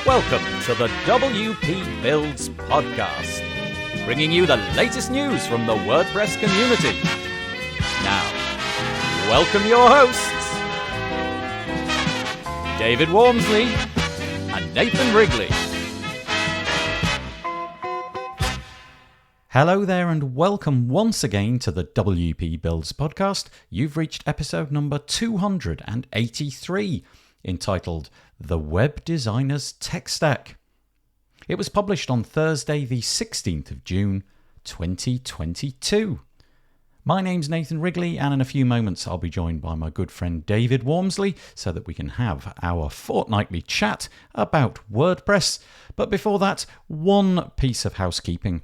Welcome to the WP Builds podcast, bringing you the latest news from the WordPress community. Now, welcome your hosts, David Wormsley and Nathan Wrigley. Hello there and welcome once again to the WP Builds podcast. You've reached episode number 283, entitled The Web Designer's Tech Stack. It was published on Thursday the 16th of June 2022. My name's Nathan Wrigley, and in a few moments I'll be joined by my good friend David Wormsley so that we can have our fortnightly chat about WordPress. But before that, one piece of housekeeping.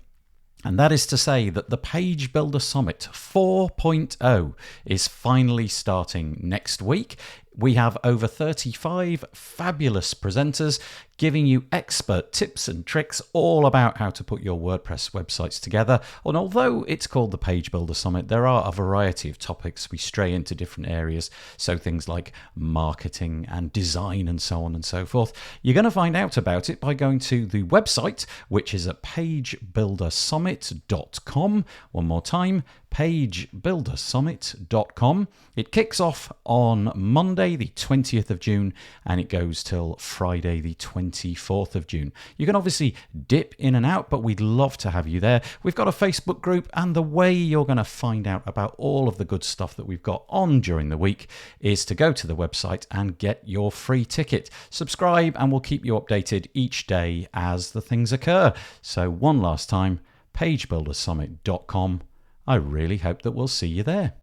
And that is to say that the Page Builder Summit 4.0 is finally starting next week. We have over 35 fabulous presenters giving you expert tips and tricks all about how to put your WordPress websites together. And although it's called the Page Builder Summit, there are a variety of topics. We stray into different areas, so things like marketing and design and so on and so forth. You're going to find out about it by going to the website, which is at pagebuildersummit.com. One more time, pagebuildersummit.com. It kicks off on Monday the 20th of June and it goes till Friday the 24th of June. You can obviously dip in and out, but we'd love to have you there. We've got a Facebook group, and the way you're going to find out about all of the good stuff that we've got on during the week is to go to the website and get your free ticket. Subscribe and we'll keep you updated each day as the things occur. So one last time, pagebuildersummit.com. I really hope that we'll see you there.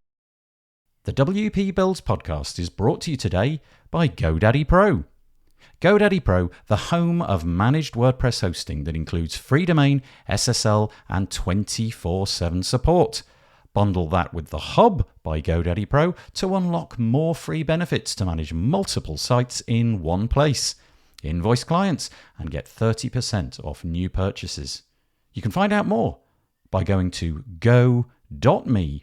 The WP Builds podcast is brought to you today by GoDaddy Pro. GoDaddy Pro, the home of managed WordPress hosting that includes free domain, SSL, and 24/7 support. Bundle that with the Hub by GoDaddy Pro to unlock more free benefits to manage multiple sites in one place. Invoice clients and get 30% off new purchases. You can find out more by going to go.me/WP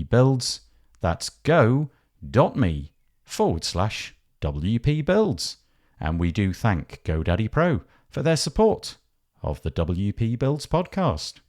Builds. That's go.me/WP Builds. And we do thank GoDaddy Pro for their support of the WP Builds podcast.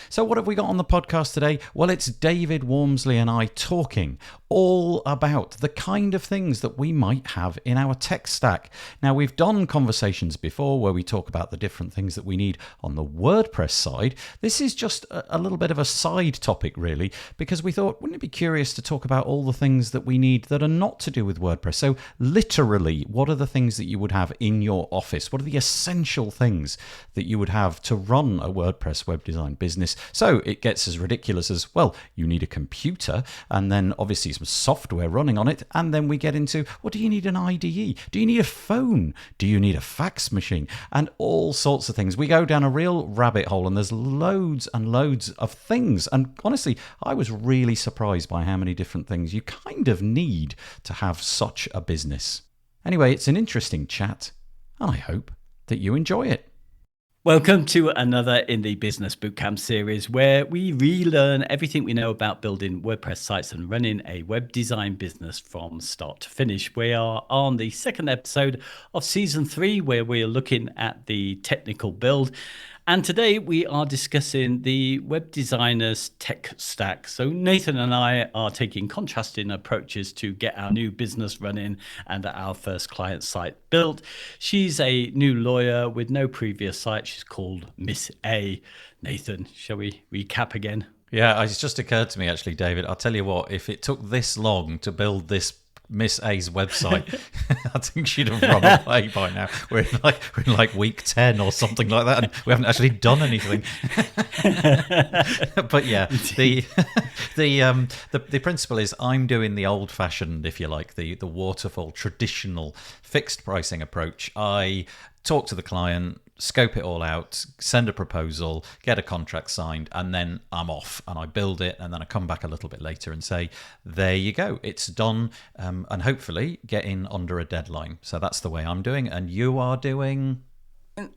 So what have we got on the podcast today? Well, it's David Wormsley and I talking all about the kind of things that we might have in our tech stack. Now, we've done conversations before where we talk about the different things that we need on the WordPress side. This is just a little bit of a side topic, really, because we thought, wouldn't it be curious to talk about all the things that we need that are not to do with WordPress? So literally, what are the things that you would have in your office? What are the essential things that you would have to run a WordPress web design business? So it gets as ridiculous as, well, you need a computer and then obviously some software running on it. And then we get into, well, do you need an IDE? Do you need a phone? Do you need a fax machine? And all sorts of things. We go down a real rabbit hole and there's loads and loads of things. And honestly, I was really surprised by how many different things you kind of need to have such a business. Anyway, it's an interesting chat and I hope that you enjoy it. Welcome to another in the Business Bootcamp series where we relearn everything we know about building WordPress sites and running a web design business from start to finish. We are on the second episode of season 3 where we are looking at the technical build. And today we are discussing the web designer's tech stack. So Nathan and I are taking contrasting approaches to get our new business running and our first client site built. She's a new lawyer with no previous site. She's called Miss A. Nathan, shall we recap again? Yeah, it's just occurred to me actually, David. I'll tell you what, if it took this long to build this Miss A's website, I think she'd have run away by now. We're in like week 10 or something like that, and we haven't actually done anything. But yeah, the principle is I'm doing the old-fashioned, if you like, the waterfall, traditional fixed pricing approach. I talk to the client, scope it all out, send a proposal, get a contract signed, and then I'm off and I build it, and then I come back a little bit later and say, there you go, it's done, and hopefully get in under a deadline. So that's the way I'm doing, and you are doing?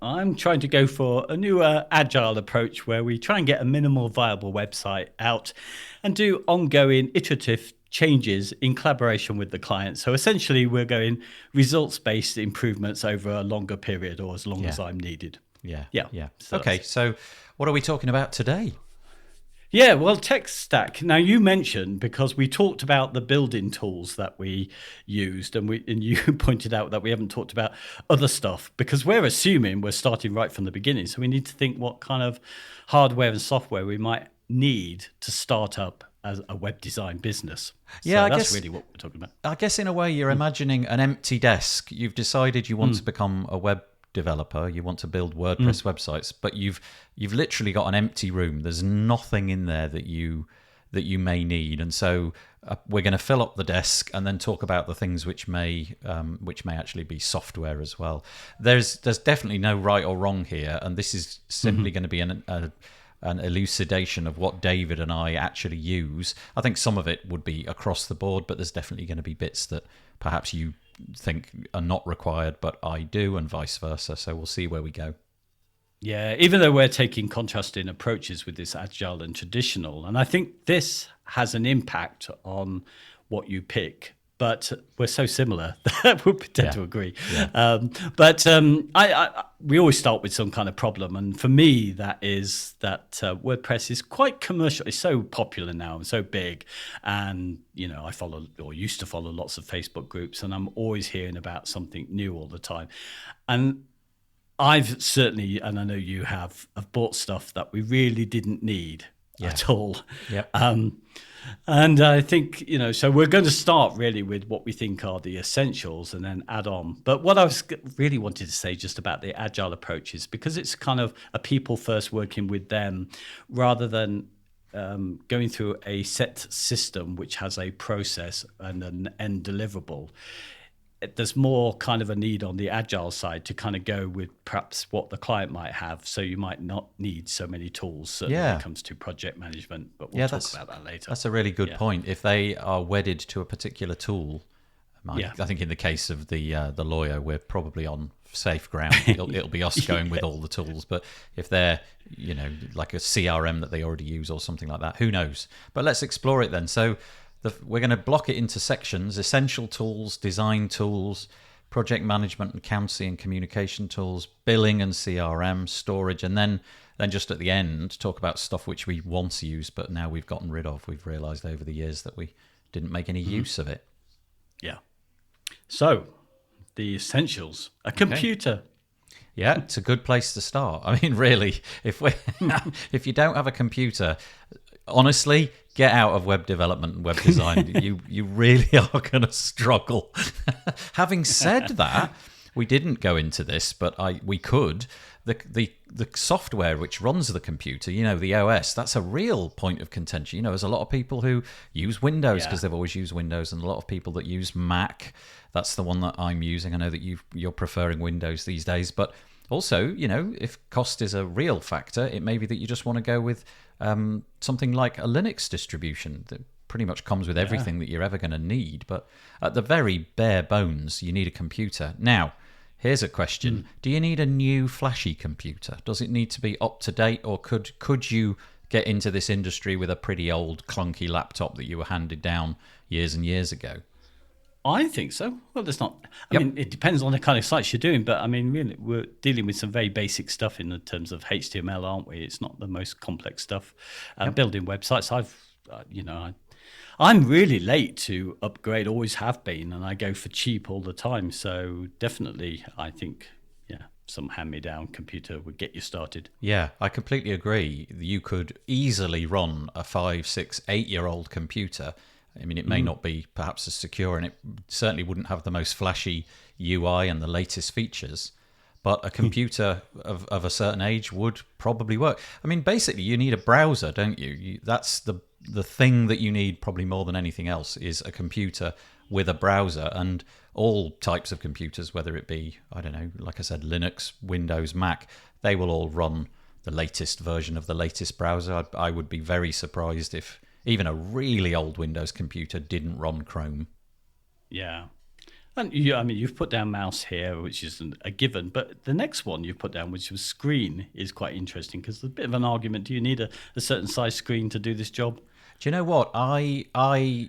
I'm trying to go for a newer agile approach where we try and get a minimal viable website out and do ongoing iterative changes in collaboration with the client. So essentially, we're going results-based improvements over a longer period or as long as I'm needed. Yeah. Yeah. So okay, so what are we talking about today? Yeah, well, tech stack. Now, you mentioned, because we talked about the building tools that we used, and you pointed out that we haven't talked about other stuff, because we're assuming we're starting right from the beginning. So we need to think what kind of hardware and software we might need to start up as a web design business. Yeah, so that's really what we're talking about. I guess in a way you're imagining an empty desk. You've decided you want to become a web developer, you want to build WordPress websites, but you've literally got an empty room. There's nothing in there that you may need, and so we're going to fill up the desk and then talk about the things which may actually be software as well. There's definitely no right or wrong here, and this is simply going to be an elucidation of what David and I actually use. I think some of it would be across the board, but there's definitely going to be bits that perhaps you think are not required, but I do, and vice versa. So we'll see where we go. Yeah, even though we're taking contrasting approaches with this agile and traditional, and I think this has an impact on what you pick, but we're so similar that we tend to agree. Yeah. We always start with some kind of problem, and for me, that is that WordPress is quite commercial. It's so popular now and so big, and I follow or used to follow lots of Facebook groups, and I'm always hearing about something new all the time, and I've certainly, and I know you have bought stuff that we really didn't need at all. Yep. And I think, so we're going to start really with what we think are the essentials and then add on. But what I was really wanted to say just about the agile approach is because it's kind of a people first, working with them rather than going through a set system which has a process and an end deliverable. There's more kind of a need on the agile side to kind of go with perhaps what the client might have. So you might not need so many tools, certainly when it comes to project management, but we'll talk about that later. That's a really good point. If they are wedded to a particular tool, I think in the case of the lawyer, we're probably on safe ground. It'll be us going with all the tools. But if they're, like a CRM that they already use or something like that, who knows? But let's explore it then. So we're going to block it into sections: essential tools, design tools, project management and accountancy and communication tools, billing and CRM, storage, and then just at the end talk about stuff which we once used but now we've gotten rid of. We've realized over the years that we didn't make any use of it. Yeah. So the essentials: a computer. Yeah, it's a good place to start. I mean, really, if you don't have a computer, honestly, get out of web development and web design. You really are going to struggle. Having said that, we didn't go into this, but we could. The software which runs the computer, the OS, that's a real point of contention. There's a lot of people who use Windows because they've always used Windows, and a lot of people that use Mac. That's the one that I'm using. I know that you're preferring Windows these days, but also, if cost is a real factor, it may be that you just want to go with something like a Linux distribution that pretty much comes with everything that you're ever going to need. But at the very bare bones, you need a computer. Now, here's a question. Do you need a new flashy computer? Does it need to be up to date, or could you get into this industry with a pretty old clunky laptop that you were handed down years and years ago? I think so. Well, there's not. I mean, it depends on the kind of sites you're doing, but I mean, really, we're dealing with some very basic stuff in terms of HTML, aren't we? It's not the most complex stuff. Building websites, I'm really late to upgrade. Always have been, and I go for cheap all the time. So definitely, I think, some hand-me-down computer would get you started. Yeah, I completely agree. You could easily run a 5, 6, 8-year-old computer. I mean, it may not be perhaps as secure, and it certainly wouldn't have the most flashy UI and the latest features, but a computer of a certain age would probably work. I mean, basically, you need a browser, don't you? That's the thing that you need probably more than anything else, is a computer with a browser. And all types of computers, whether it be, I don't know, like I said, Linux, Windows, Mac, they will all run the latest version of the latest browser. I would be very surprised if even a really old Windows computer didn't run Chrome. Yeah. And you've put down mouse here, which is a given, but the next one you've put down, which was screen, is quite interesting because there's a bit of an argument. Do you need a certain size screen to do this job? Do you know what? I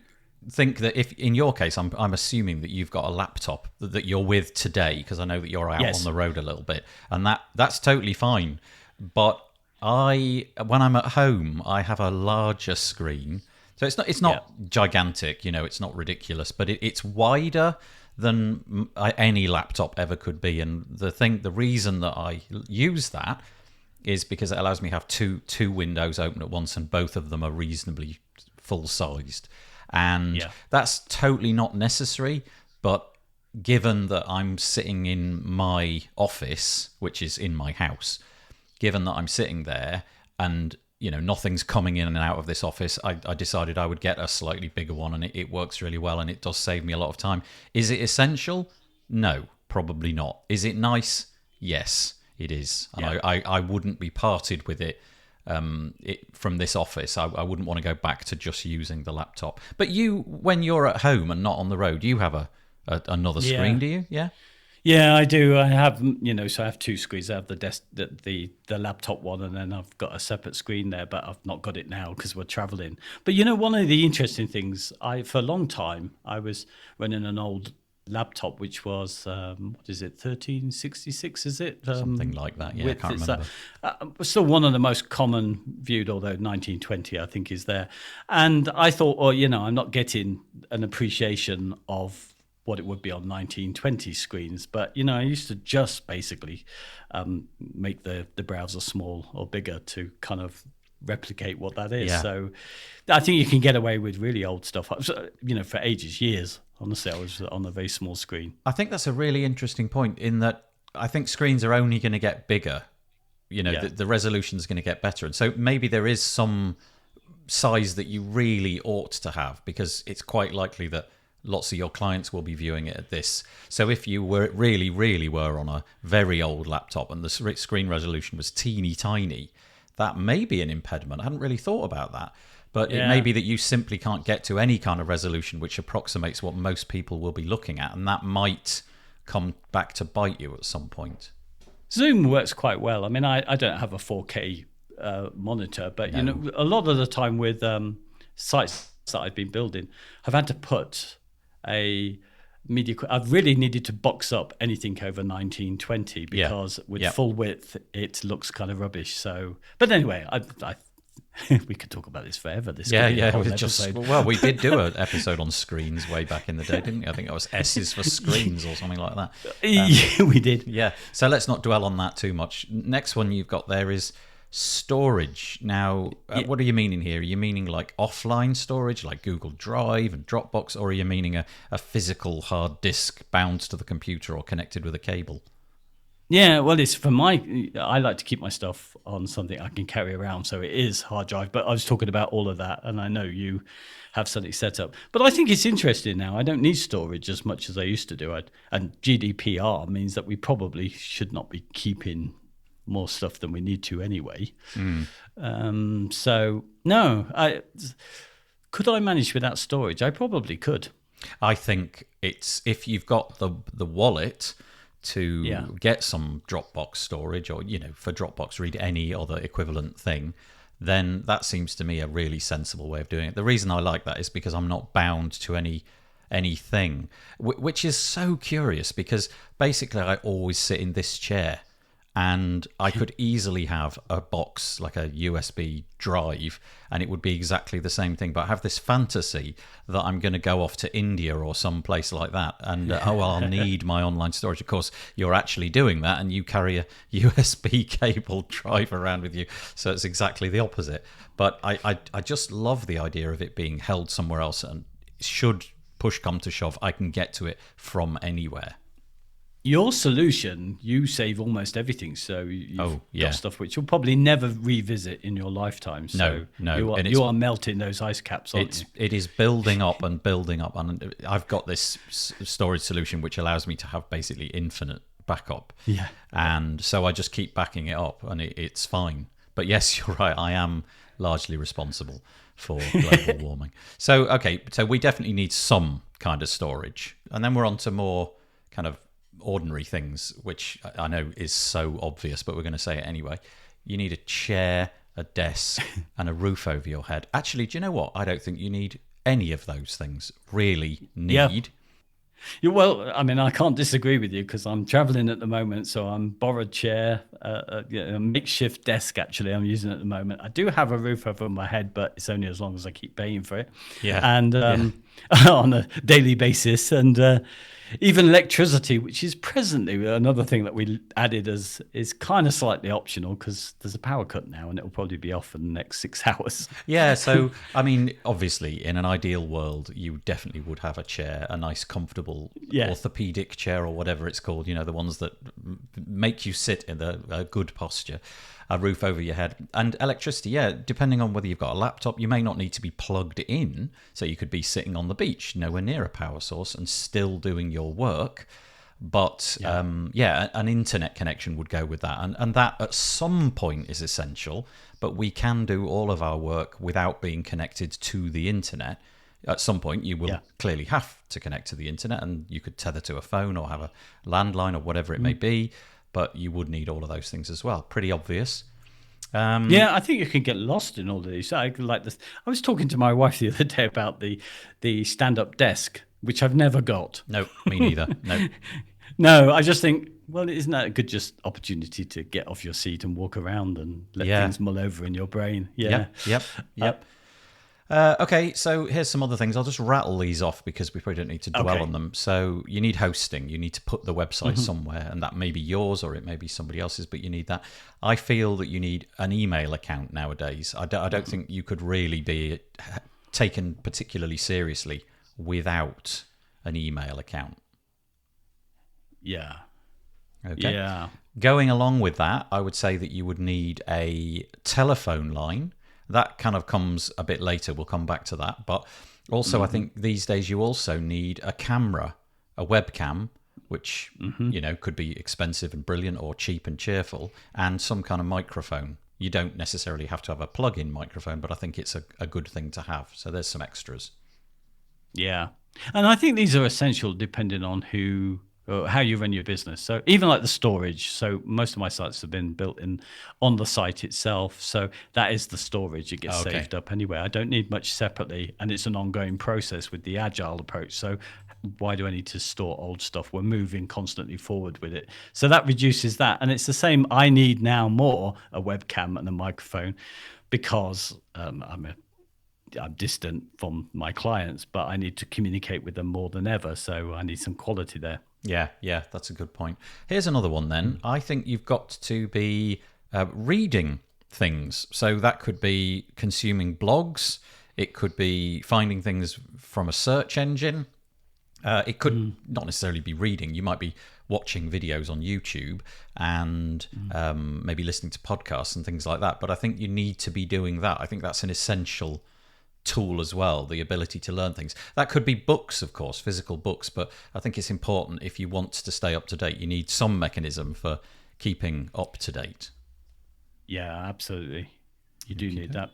think that if, in your case, I'm assuming that you've got a laptop that you're with today, because I know that you're out Yes. on the road a little bit, and that's totally fine. But when I'm at home, I have a larger screen, so it's not gigantic, it's not ridiculous, but it's wider than any laptop ever could be. And the reason that I use that is because it allows me to have two windows open at once, and both of them are reasonably full-sized. And that's totally not necessary, but given that I'm sitting in my office, which is in my house, given that I'm sitting there and nothing's coming in and out of this office, I decided I would get a slightly bigger one, and it works really well, and it does save me a lot of time. Is it essential? No, probably not. Is it nice? Yes, it is. And I wouldn't be parted with it from this office. I wouldn't want to go back to just using the laptop. But when you're at home and not on the road, you have another screen, do you? Yeah. Yeah, I do. I have, so I have two screens. I have the laptop one, and then I've got a separate screen there, but I've not got it now because we're traveling. But one of the interesting things, for a long time, I was running an old laptop, which was, 1366, is it? Something like that, yeah, I can't remember. Still one of the most common viewed, although 1920, I think, is there. And I thought, I'm not getting an appreciation of what it would be on 1920 screens. But, I used to just basically make the browser small or bigger to kind of replicate what that is. Yeah. So I think you can get away with really old stuff, for years. Honestly, I was on a very small screen. I think that's a really interesting point, in that I think screens are only going to get bigger. The resolution is going to get better. And so maybe there is some size that you really ought to have, because it's quite likely that lots of your clients will be viewing it at this. So if you really were on a very old laptop and the screen resolution was teeny tiny, that may be an impediment. I hadn't really thought about that. But it may be that you simply can't get to any kind of resolution which approximates what most people will be looking at, and that might come back to bite you at some point. Zoom works quite well. I mean, I don't have a 4K monitor, but a lot of the time with sites that I've been building, I've had to put a media. I've really needed to box up anything over 1920 because with full width it looks kind of rubbish. So, but anyway, I we could talk about this forever. We did do an episode on screens way back in the day, didn't we? I think it was S's for screens or something like that. Yeah, we did. Yeah. So let's not dwell on that too much. Next one you've got there is storage. Now, what are you meaning here? Are you meaning like offline storage, like Google Drive and Dropbox, or are you meaning a physical hard disk bound to the computer or connected with a cable? Yeah, well, it's I like to keep my stuff on something I can carry around, so it is hard drive. But I was talking about all of that, and I know you have something set up. But I think it's interesting now. I don't need storage as much as I used to do. And GDPR means that we probably should not be keeping more stuff than we need to anyway. So no, could I manage without storage? I probably could. I think it's, if you've got the wallet to get some Dropbox storage, or for Dropbox read any other equivalent thing, then that seems to me a really sensible way of doing it. The reason I like that is because I'm not bound to anything, which is so curious, because basically I always sit in this chair, and I could easily have a box, like a USB drive, and it would be exactly the same thing. But I have this fantasy that I'm going to go off to India or some place like that, and I'll need my online storage. Of course, you're actually doing that, and you carry a USB cable drive around with you, so it's exactly the opposite. But I just love the idea of it being held somewhere else, and should push come to shove, I can get to it from anywhere. Your solution, you save almost everything, so you've got stuff which you'll probably never revisit in your lifetime. So no. You are melting those ice caps, aren't you? It is building up and building up, and I've got this storage solution which allows me to have basically infinite backup. Yeah. And so I just keep backing it up, and it's fine. But yes, you're right, I am largely responsible for global warming. So we definitely need some kind of storage. And then we're on to more kind of ordinary things, which I know is so obvious, but we're going to say it anyway. You need a chair, a desk, and a roof over your head. Actually, do you know what? I don't think you need any of those things really need. Yeah. Well, I mean, I can't disagree with you because I'm traveling at the moment. So I'm borrowed chair, a makeshift desk, actually, I'm using at the moment. I do have a roof over my head, but it's only as long as I keep paying for it. Yeah. And on a daily basis. And even electricity, which is presently another thing that we added as is kind of slightly optional because there's a power cut now and it'll probably be off for the next 6 hours. Yeah, so, I mean, obviously, in an ideal world, you definitely would have a chair, a nice, comfortable orthopedic chair or whatever it's called, the ones that make you sit in a good posture, a roof over your head. And electricity, depending on whether you've got a laptop, you may not need to be plugged in, so you could be sitting on the beach, nowhere near a power source, and still doing your work. But an internet connection would go with that, and that at some point is essential. But we can do all of our work without being connected to the internet. At some point, you will clearly have to connect to the internet, and you could tether to a phone or have a landline or whatever it may be. But you would need all of those things as well. Pretty obvious. I think you can get lost in all of these. I was talking to my wife the other day about the stand-up desk, which I've never got. No, me neither. No. No, I just think, well, isn't that a good just opportunity to get off your seat and walk around and let things mull over in your brain? Yeah. Yep. Okay, so here's some other things. I'll just rattle these off because we probably don't need to dwell on them. So you need hosting. You need to put the website somewhere, and that may be yours or it may be somebody else's, but you need that. I feel that you need an email account nowadays. I don't think you could really be taken particularly seriously without an email account. Yeah. Okay. Yeah. Going along with that, I would say that you would need a telephone line. That kind of comes a bit later. We'll come back to that. But also, I think these days you also need a camera, a webcam, which, could be expensive and brilliant or cheap and cheerful, and some kind of microphone. You don't necessarily have to have a plug-in microphone, but I think it's a good thing to have. So there's some extras. Yeah. And I think these are essential depending on how you run your business. So even like the storage. So most of my sites have been built on the site itself. So that is the storage. It gets saved up anyway. I don't need much separately. And it's an ongoing process with the agile approach. So why do I need to store old stuff? We're moving constantly forward with it. So that reduces that. And it's the same. I need now more a webcam and a microphone because I'm distant from my clients, but I need to communicate with them more than ever. So I need some quality there. Yeah, that's a good point. Here's another one then. I think you've got to be reading things. So that could be consuming blogs. It could be finding things from a search engine. It could not necessarily be reading. You might be watching videos on YouTube and maybe listening to podcasts and things like that. But I think you need to be doing that. I think that's an essential tool as well, the ability to learn things. That could be books, of course, physical books, but I think it's important if you want to stay up to date. You need some mechanism for keeping up to date. Yeah, absolutely. You do need that.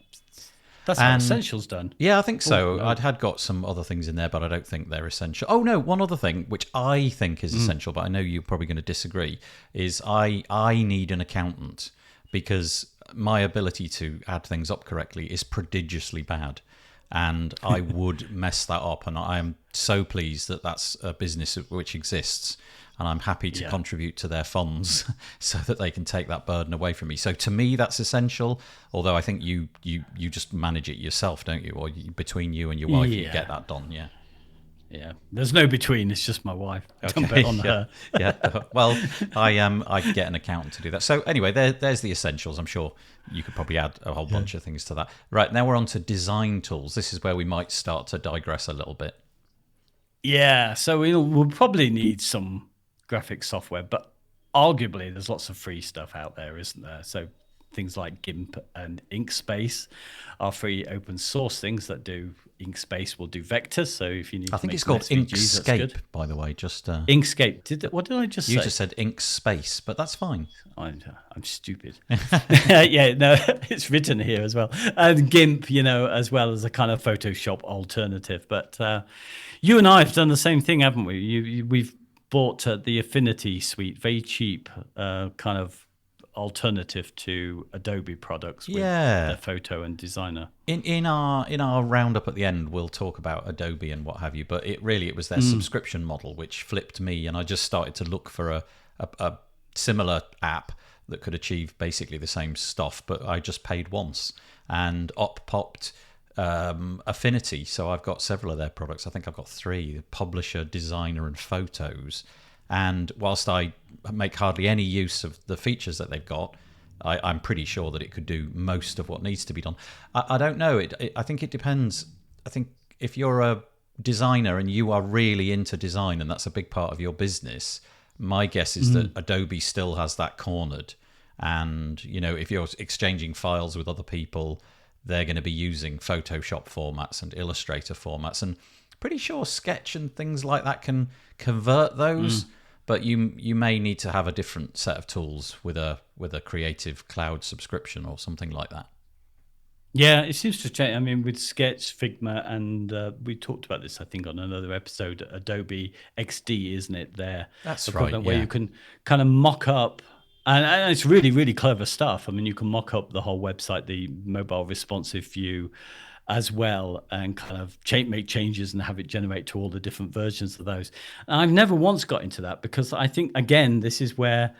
That's how Essentials done. Yeah, I think so. I'd had got some other things in there, but I don't think they're essential. Oh, no, one other thing, which I think is essential, but I know you're probably going to disagree, is I need an accountant because my ability to add things up correctly is prodigiously bad. And I would mess that up. And I am so pleased that that's a business which exists. And I'm happy to contribute to their funds so that they can take that burden away from me. So to me, that's essential. Although I think you just manage it yourself, don't you? Or between you and your wife, you get that done, yeah. Yeah, there's no between. It's just my wife. Don't bet on her. Well, I get an accountant to do that. So anyway, there's the essentials. I'm sure you could probably add a whole bunch of things to that. Right, now we're on to design tools. This is where we might start to digress a little bit. Yeah, so we'll probably need some graphic software, but arguably there's lots of free stuff out there, isn't there? So things like GIMP and Inkspace are free open source things that do. Inkspace will do vectors, so if you need, I think it's called Inkscape, by the way. Just Inkscape. What did I just say? You just said Inkspace, but that's fine. I'm stupid. Yeah, no, it's written here as well, and GIMP, as well as a kind of Photoshop alternative. But you and I have done the same thing, haven't we? We've bought the Affinity suite, very cheap, kind of alternative to Adobe products with Yeah. their photo and designer. In our roundup at the end, we'll talk about Adobe and what have you. But it was their subscription model which flipped me, and I just started to look for a similar app that could achieve basically the same stuff. But I just paid once, and up popped Affinity. So I've got several of their products. I think I've got 3: Publisher, Designer, and Photos. And whilst I make hardly any use of the features that they've got, I'm pretty sure that it could do most of what needs to be done. I don't know. I think it depends. I think if you're a designer and you are really into design and that's a big part of your business, my guess is that Adobe still has that cornered. And, if you're exchanging files with other people, they're going to be using Photoshop formats and Illustrator formats. And pretty sure Sketch and things like that can convert those. But you may need to have a different set of tools with a Creative Cloud subscription or something like that. Yeah, it seems to change. I mean, with Sketch, Figma, and we talked about this, I think, on another episode, Adobe XD, isn't it? That's equivalent right, where yeah. you can kind of mock up, and it's really, really clever stuff. I mean, you can mock up the whole website, the mobile responsive view as well, and kind of make changes and have it generate to all the different versions of those. And I've never once got into that because I think, again, this is where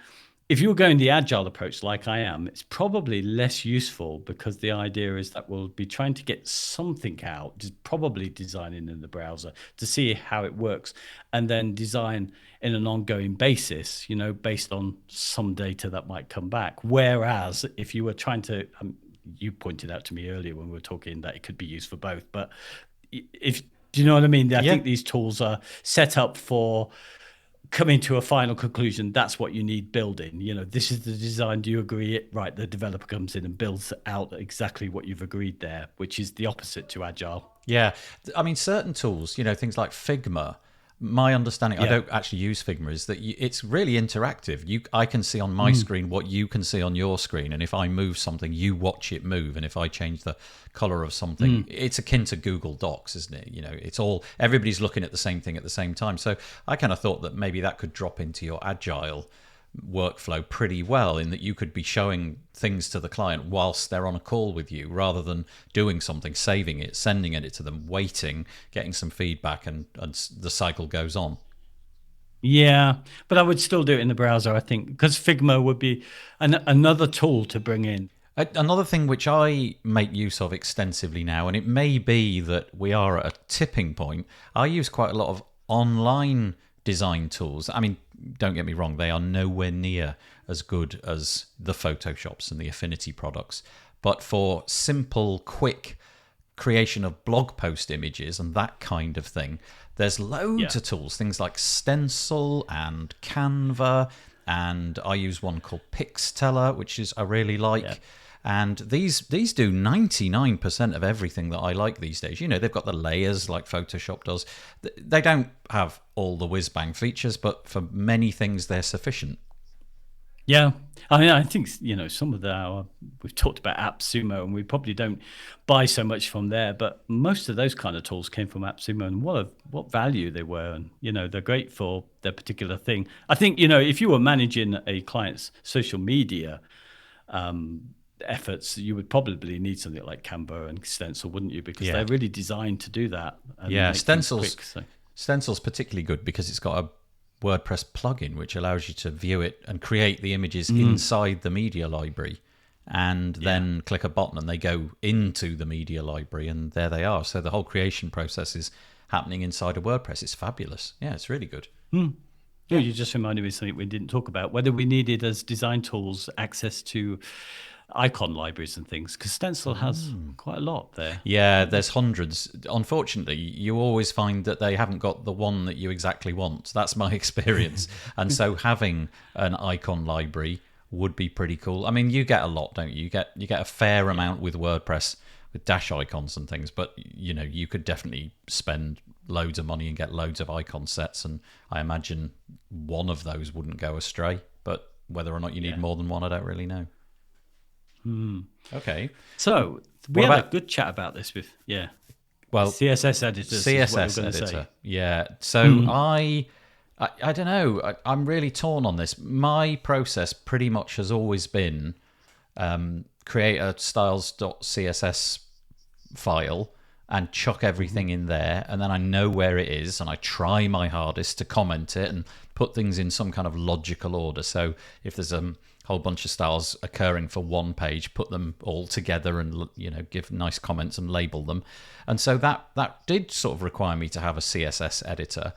if you're going the agile approach like I am, it's probably less useful because the idea is that we'll be trying to get something out, probably designing in the browser to see how it works, and then design in an ongoing basis, based on some data that might come back. Whereas if you were trying to, you pointed out to me earlier when we were talking that it could be used for both, but do you know what I mean? I think these tools are set up for coming to a final conclusion. That's what you need building. This is the design. Do you agree? Right. The developer comes in and builds out exactly what you've agreed there, which is the opposite to agile. Yeah. I mean, certain tools, things like Figma, my understanding, I don't actually use Figma, is that it's really interactive. I can see on my screen what you can see on your screen, and if I move something, you watch it move. And if I change the color of something, it's akin to Google Docs, isn't it? It's all, everybody's looking at the same thing at the same time. So I kind of thought that maybe that could drop into your agile workflow pretty well, in that you could be showing things to the client whilst they're on a call with you, rather than doing something, saving it, sending it to them, waiting, getting some feedback, and the cycle goes on. Yeah, but I would still do it in the browser, I think, because Figma would be another tool to bring in. Another thing which I make use of extensively now, and it may be that we are at a tipping point, I use quite a lot of online design tools. I mean, don't get me wrong, they are nowhere near as good as the Photoshops and the Affinity products. But for simple, quick creation of blog post images and that kind of thing, there's loads of tools, things like Stencil and Canva, and I use one called Pixteller, which I really like. Yeah. And these do 99% of everything that I like these days. They've got the layers like Photoshop does. They don't have all the whiz-bang features, but for many things they're sufficient. Yeah, I mean, I think, some of we've talked about AppSumo, and we probably don't buy so much from there, but most of those kind of tools came from AppSumo, and what value they were, and, they're great for their particular thing. I think, if you were managing a client's social media efforts, you would probably need something like Canva and Stencil, wouldn't you? Because they're really designed to do that. And Stencil's particularly good because it's got a WordPress plugin which allows you to view it and create the images inside the media library, and then click a button and they go into the media library, and there they are. So the whole creation process is happening inside of WordPress. It's fabulous. Yeah, it's really good. Yeah, you just reminded me of something we didn't talk about, whether we needed as design tools access to icon libraries and things, because Stencil has quite a lot there. Yeah, there's hundreds. Unfortunately, you always find that they haven't got the one that you exactly want. That's my experience. And so having an icon library would be pretty cool. I mean, you get a lot, don't you? You get a fair amount with WordPress, with dash icons and things, but you could definitely spend loads of money and get loads of icon sets, and I imagine one of those wouldn't go astray. But whether or not you need more than one, I don't really know. Okay. So we had a good chat about this with CSS editors. CSS editor. Say. Yeah. So I don't know. I'm really torn on this. My process pretty much has always been create a styles.css file and chuck everything in there, and then I know where it is, and I try my hardest to comment it and put things in some kind of logical order. So if there's a whole bunch of styles occurring for one page, put them all together and give nice comments and label them. And so that did sort of require me to have a CSS editor.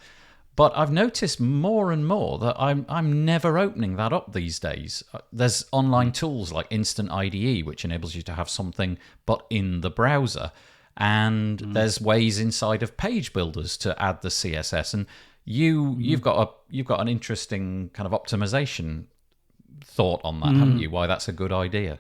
But I've noticed more and more that I'm never opening that up these days. There's online tools like Instant IDE, which enables you to have something but in the browser. And there's ways inside of page builders to add the CSS. And you've got an interesting kind of optimization thought on that, haven't you? Why that's a good idea.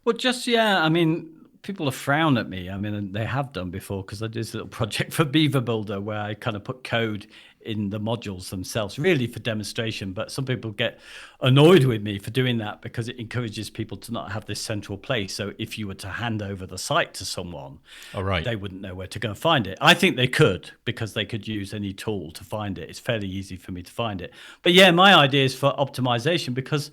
Well, I mean, people have frowned at me. I mean, they have done before, because I did this little project for Beaver Builder where I kind of put code in the modules themselves, really for demonstration. But some people get annoyed with me for doing that because it encourages people to not have this central place. So if you were to hand over the site to someone, they wouldn't know where to go and find it. I think they could, because they could use any tool to find it. It's fairly easy for me to find it. But yeah, my idea is for optimization, because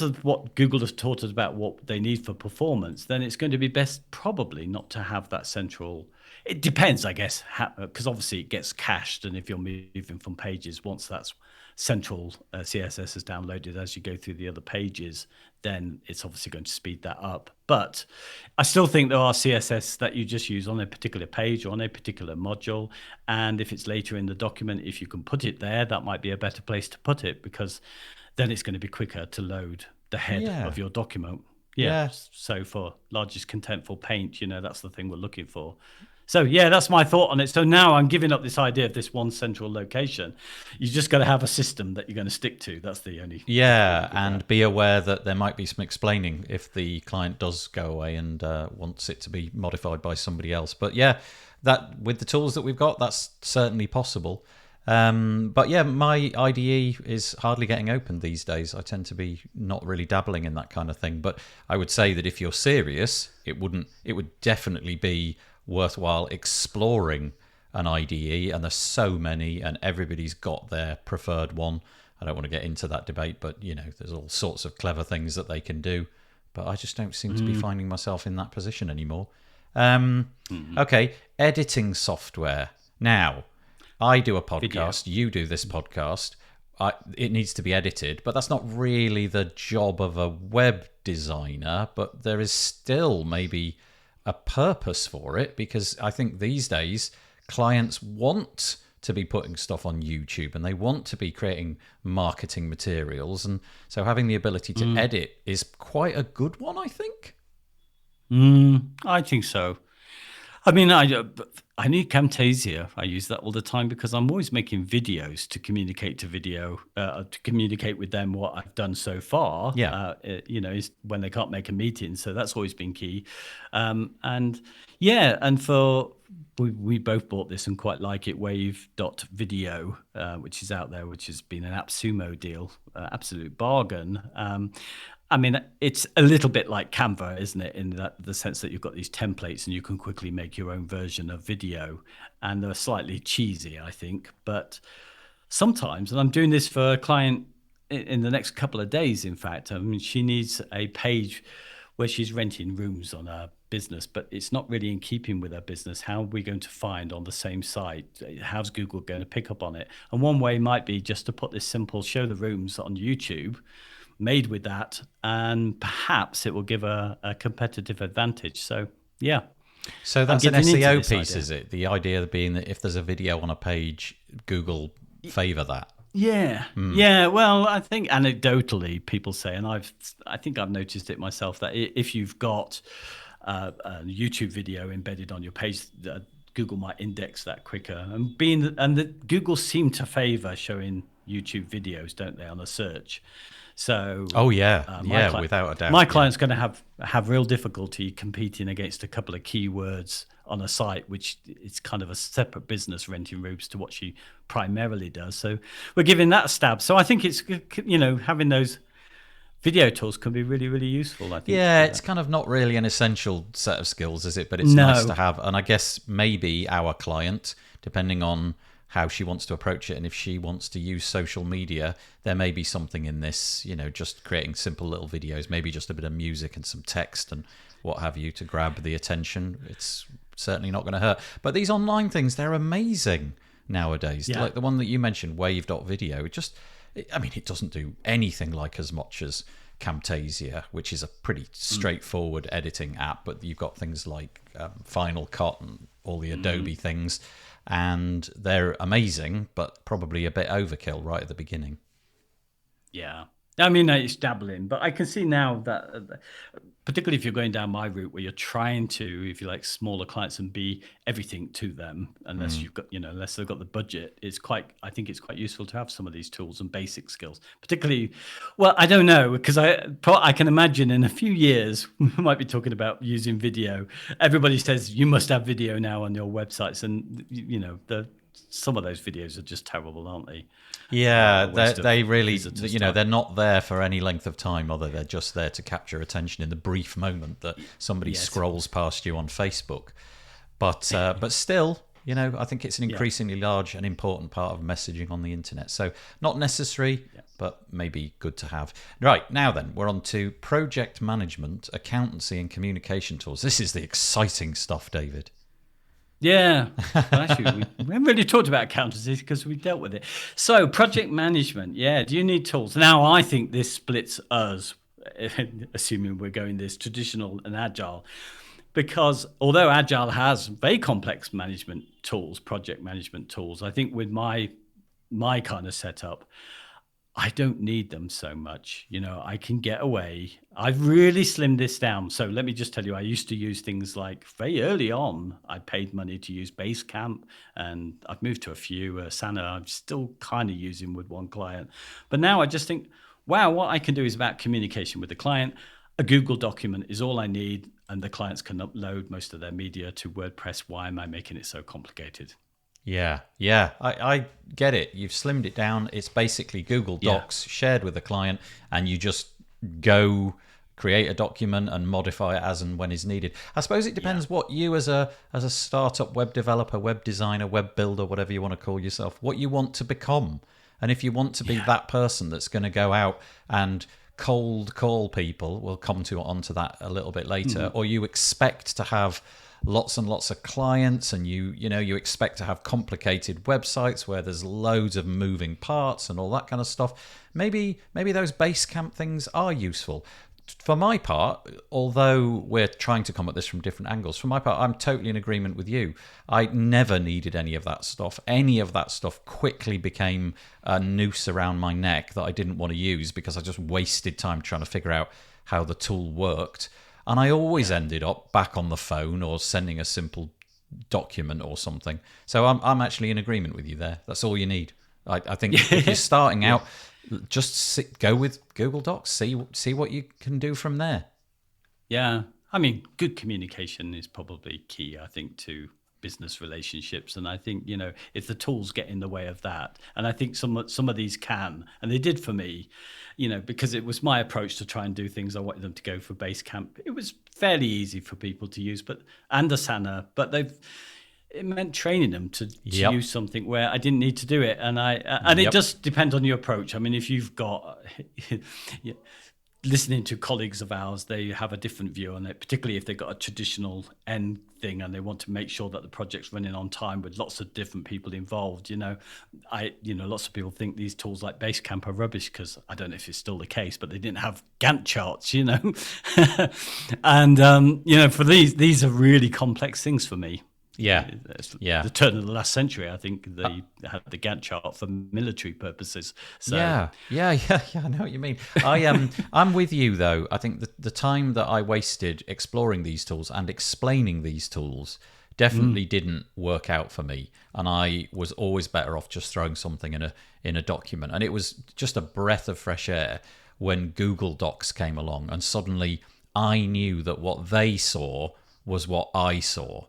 of what Google has taught us about what they need for performance, then it's going to be best probably not to have that central. It depends, I guess, because obviously it gets cached, and if you're moving from pages, once that's central CSS is downloaded as you go through the other pages, then it's obviously going to speed that up. But I still think there are CSS that you just use on a particular page or on a particular module, and if it's later in the document, if you can put it there, that might be a better place to put it, because then it's going to be quicker to load the head of your document. Yeah. So for largest contentful paint, that's the thing we're looking for. So yeah, that's my thought on it. So now I'm giving up this idea of this one central location. You just got to have a system that you're going to stick to. That's the only. Yeah, and be aware that there might be some explaining if the client does go away and wants it to be modified by somebody else. But yeah, that with the tools that we've got, that's certainly possible. But yeah, my IDE is hardly getting opened these days. I tend to be not really dabbling in that kind of thing. But I would say that if you're serious, it would definitely be worthwhile exploring an IDE, and there's so many, and everybody's got their preferred one. I don't want to get into that debate, but there's all sorts of clever things that they can do. But I just don't seem to be finding myself in that position anymore. Okay, editing software. Now, I do a podcast, you do this podcast. It needs to be edited, but that's not really the job of a web designer, but there is still maybe a purpose for it, because I think these days clients want to be putting stuff on YouTube and they want to be creating marketing materials, and so having the ability to edit is quite a good one, I think. I think so. I mean, I need Camtasia. I use that all the time because I'm always making videos to communicate to communicate with them what I've done so far. Yeah. Is when they can't make a meeting. So that's always been key. And for we both bought this and quite like it, wave.video, which is out there, which has been an AppSumo deal, absolute bargain. I mean, it's a little bit like Canva, isn't it? In the sense that you've got these templates and you can quickly make your own version of video, and they're slightly cheesy, I think. But sometimes, and I'm doing this for a client in the next couple of days, in fact, I mean, she needs a page where she's renting rooms on her business, but it's not really in keeping with her business. How are we going to find on the same site? How's Google going to pick up on it? And one way might be just to put this simple show the rooms on YouTube, made with that, and perhaps it will give a competitive advantage. So yeah. So that's an SEO piece, is it? The idea being that if there's a video on a page, Google favor that. Yeah. Yeah. Well, I think anecdotally people say, and I think I've noticed it myself, that if you've got a YouTube video embedded on your page, Google might index that quicker. And Google seem to favor showing YouTube videos, don't they, on a search? So without a doubt, my client's going to have real difficulty competing against a couple of keywords on a site, which is kind of a separate business, renting rooms, to what she primarily does. So we're giving that a stab. So I think it's, having those video tools can be really, really useful, I think. Yeah, it's kind of not really an essential set of skills, is it? But it's nice to have. And I guess maybe our client, depending on how she wants to approach it. And if she wants to use social media, there may be something in this, just creating simple little videos, maybe just a bit of music and some text and what have you to grab the attention. It's certainly not going to hurt. But these online things, they're amazing nowadays. Yeah. Like the one that you mentioned, wave.video, it doesn't do anything like as much as Camtasia, which is a pretty straightforward editing app, but you've got things like Final Cut and all the Adobe things, and they're amazing, but probably a bit overkill right at the beginning. Yeah. I mean, it's dabbling, but I can see now that, particularly if you're going down my route where you're trying to, if you like, smaller clients and be everything to them, unless you've got, unless they've got the budget, I think it's quite useful to have some of these tools and basic skills, particularly, well, I don't know, because I can imagine in a few years, we might be talking about using video. Everybody says you must have video now on your websites. And, some of those videos are just terrible, aren't they? Yeah, they really, they're not there for any length of time, are they? They're just there to capture attention in the brief moment that somebody scrolls past you on Facebook. But still, I think it's an increasingly large and important part of messaging on the internet. So not necessary, but maybe good to have. Right, now then, we're on to project management, accountancy and communication tools. This is the exciting stuff, David. Yeah, well, actually, we haven't really talked about accountancy because we dealt with it. So project management, do you need tools? Now, I think this splits us, assuming we're going this traditional and agile, because although agile has very complex management tools, project management tools, I think with my kind of setup, I don't need them so much. I can get away. I've really slimmed this down. So let me just tell you, I used to use things like very early on, I paid money to use Basecamp, and I've moved to a few. Asana, I'm still kind of using with one client. But now I just think, wow, what I can do is about communication with the client. A Google document is all I need, and the clients can upload most of their media to WordPress. Why am I making it so complicated? Yeah, I get it. You've slimmed it down. It's basically Google Docs shared with the client, and you just go create a document and modify it as and when is needed. I suppose it depends what you as a startup web developer, web designer, web builder, whatever you want to call yourself, what you want to become. And if you want to be that person that's going to go out and cold call people, we'll come onto that a little bit later, or you expect to have lots and lots of clients, and you expect to have complicated websites where there's loads of moving parts and all that kind of stuff. Maybe those Basecamp things are useful. For my part, although we're trying to come at this from different angles, for my part, I'm totally in agreement with you. I never needed any of that stuff. Any of that stuff quickly became a noose around my neck that I didn't want to use because I just wasted time trying to figure out how the tool worked. And I always ended up back on the phone or sending a simple document or something. So I'm actually in agreement with you there. That's all you need. I think if you're starting out, just go with Google Docs. See what you can do from there. Yeah. I mean, good communication is probably key, I think, to business relationships. And I think, if the tools get in the way of that, and I think some of these can, and they did for me, because it was my approach to try and do things. I wanted them to go for Basecamp. It was fairly easy for people to use, and Asana, but it meant training them to use something where I didn't need to do it. And it just depends on your approach. I mean, if you've got listening to colleagues of ours, they have a different view on it, particularly if they've got a traditional end thing and they want to make sure that the project's running on time with lots of different people involved. Lots of people think these tools like Basecamp are rubbish because I don't know if it's still the case, but they didn't have Gantt charts, and for these are really complex things for me. Yeah. The turn of the last century, I think they had the Gantt chart for military purposes. So. Yeah, I know what you mean. I'm with you, though. I think the time that I wasted exploring these tools and explaining these tools definitely didn't work out for me. And I was always better off just throwing something in a document. And it was just a breath of fresh air when Google Docs came along. And suddenly I knew that what they saw was what I saw.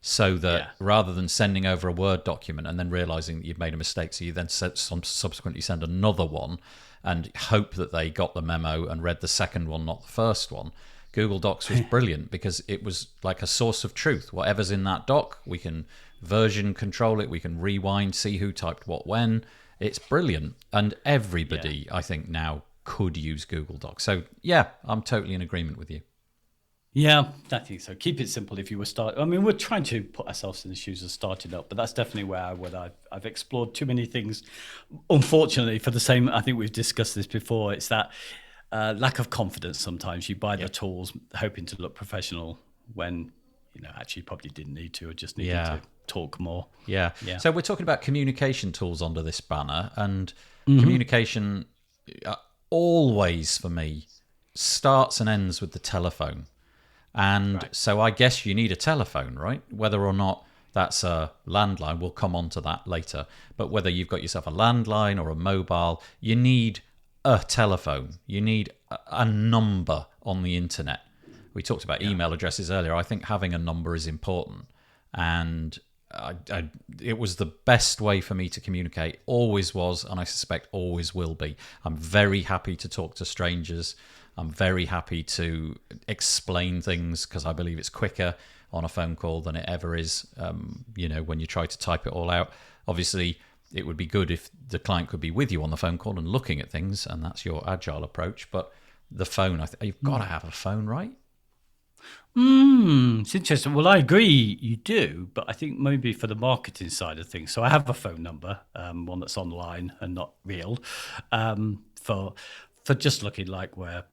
So that rather than sending over a Word document and then realizing that you've made a mistake, so you then subsequently send another one and hope that they got the memo and read the second one, not the first one, Google Docs was brilliant because it was like a source of truth. Whatever's in that doc, we can version control it, we can rewind, see who typed what when. It's brilliant. And everybody, I think, now could use Google Docs. So, yeah, I'm totally in agreement with you. Yeah, I think so. Keep it simple if you were starting. I mean, we're trying to put ourselves in the shoes of starting up, but that's definitely where I've explored too many things. Unfortunately, for the same, I think we've discussed this before, it's that lack of confidence sometimes. You buy the tools hoping to look professional when, actually you probably didn't need to or just needed to talk more. Yeah. So we're talking about communication tools under this banner, and communication always, for me, starts and ends with the telephone. And so I guess you need a telephone, right? Whether or not that's a landline, we'll come on to that later. But whether you've got yourself a landline or a mobile, you need a telephone. You need a number on the internet. We talked about email addresses earlier. I think having a number is important. And it was the best way for me to communicate. Always was, and I suspect always will be. I'm very happy to talk to strangers. I'm very happy to explain things because I believe it's quicker on a phone call than it ever is, when you try to type it all out. Obviously, it would be good if the client could be with you on the phone call and looking at things, and that's your agile approach. But the phone, you've got to have a phone, right? It's interesting. Well, I agree you do, but I think maybe for the marketing side of things. So I have a phone number, one that's online and not real, for just looking like we're,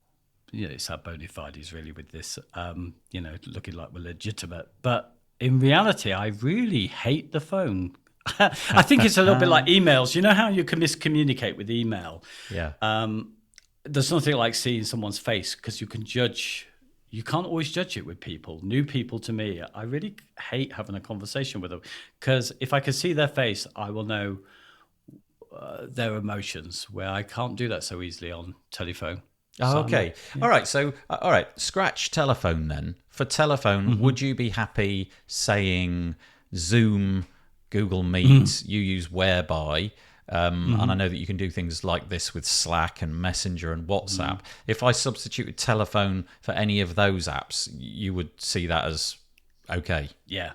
it's our bona fides really with this, looking like we're legitimate. But in reality, I really hate the phone. I think it's a little bit like emails. You know how you can miscommunicate with email? Yeah. There's nothing like seeing someone's face because you can judge. You can't always judge it with people. New people, to me, I really hate having a conversation with them because if I can see their face, I will know their emotions, where I can't do that so easily on telephone. Oh, okay. All right. So, all right. Scratch telephone then. For telephone, would you be happy saying Zoom, Google Meet, you use Whereby, and I know that you can do things like this with Slack and Messenger and WhatsApp. If I substituted telephone for any of those apps, you would see that as okay. Yeah,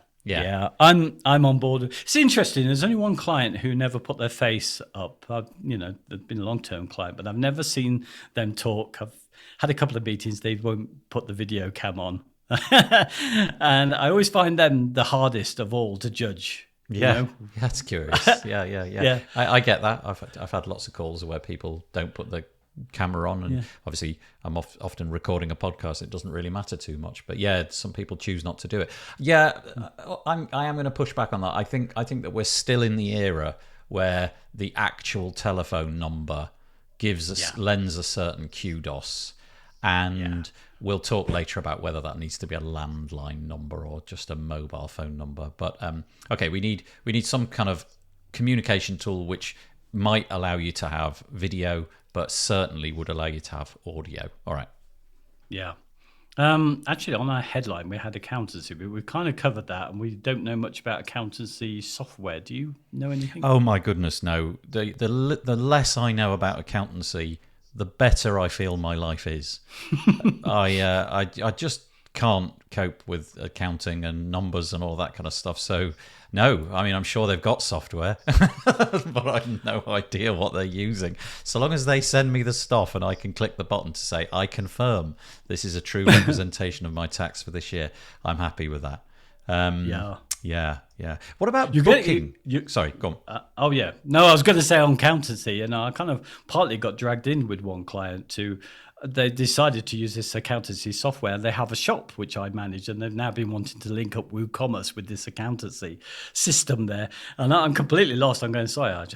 I'm on board. It's interesting. There's only one client who never put their face up. They've been a long-term client, but I've never seen them talk. I've had a couple of meetings. They won't put the video cam on, and I always find them the hardest of all to judge. Yeah, that's curious. Yeah. I get that. I've had lots of calls where people don't put the camera on, and obviously I'm often recording a podcast. It doesn't really matter too much, but some people choose not to do it. I am going to push back on that. I think that we're still in the era where the actual telephone number lends a certain kudos, and we'll talk later about whether that needs to be a landline number or just a mobile phone number. But okay, we need some kind of communication tool which might allow you to have video, but certainly would allow you to have audio. All right. Yeah. Actually, on our headline, we had accountancy, but we've kind of covered that, and we don't know much about accountancy software. Do you know anything? Oh my goodness, no. The less I know about accountancy, the better I feel my life is. I just can't cope with accounting and numbers and all that kind of stuff. So no, I mean, I'm sure they've got software, but I have no idea what they're using. So long as they send me the stuff and I can click the button to say, I confirm this is a true representation of my tax for this year, I'm happy with that. Yeah. What about booking? Sorry, go on. No, I was going to say on accountancy, and I kind of partly got dragged in with one client to. They decided to use this accountancy software. They have a shop which I manage, and they've now been wanting to link up Woocommerce with this accountancy system there. And I'm completely lost. I'm going, sorry, I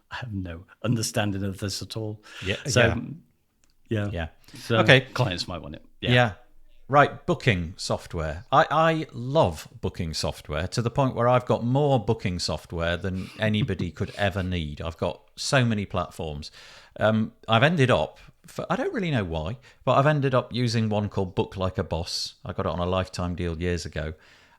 have no understanding of this at all. Yeah. So, okay, clients might want it. Yeah. Right, booking software. I love booking software to the point where I've got more booking software than anybody could ever need. I've got so many platforms. I've ended up, I don't really know why, but I've ended up using one called Book Like a Boss. I got it on a lifetime deal years ago,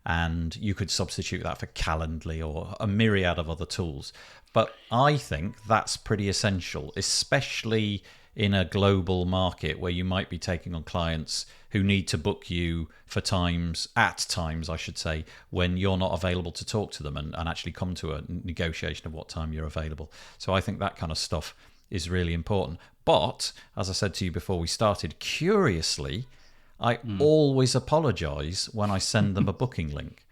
and you could substitute that for Calendly or a myriad of other tools. But I think that's pretty essential, especially in a global market where you might be taking on clients who need to book you for times, I should say, when you're not available to talk to them and actually come to a negotiation of what time you're available. So I think that kind of stuff is really important. But, as I said to you before we started, curiously, I always apologise when I send them a booking link.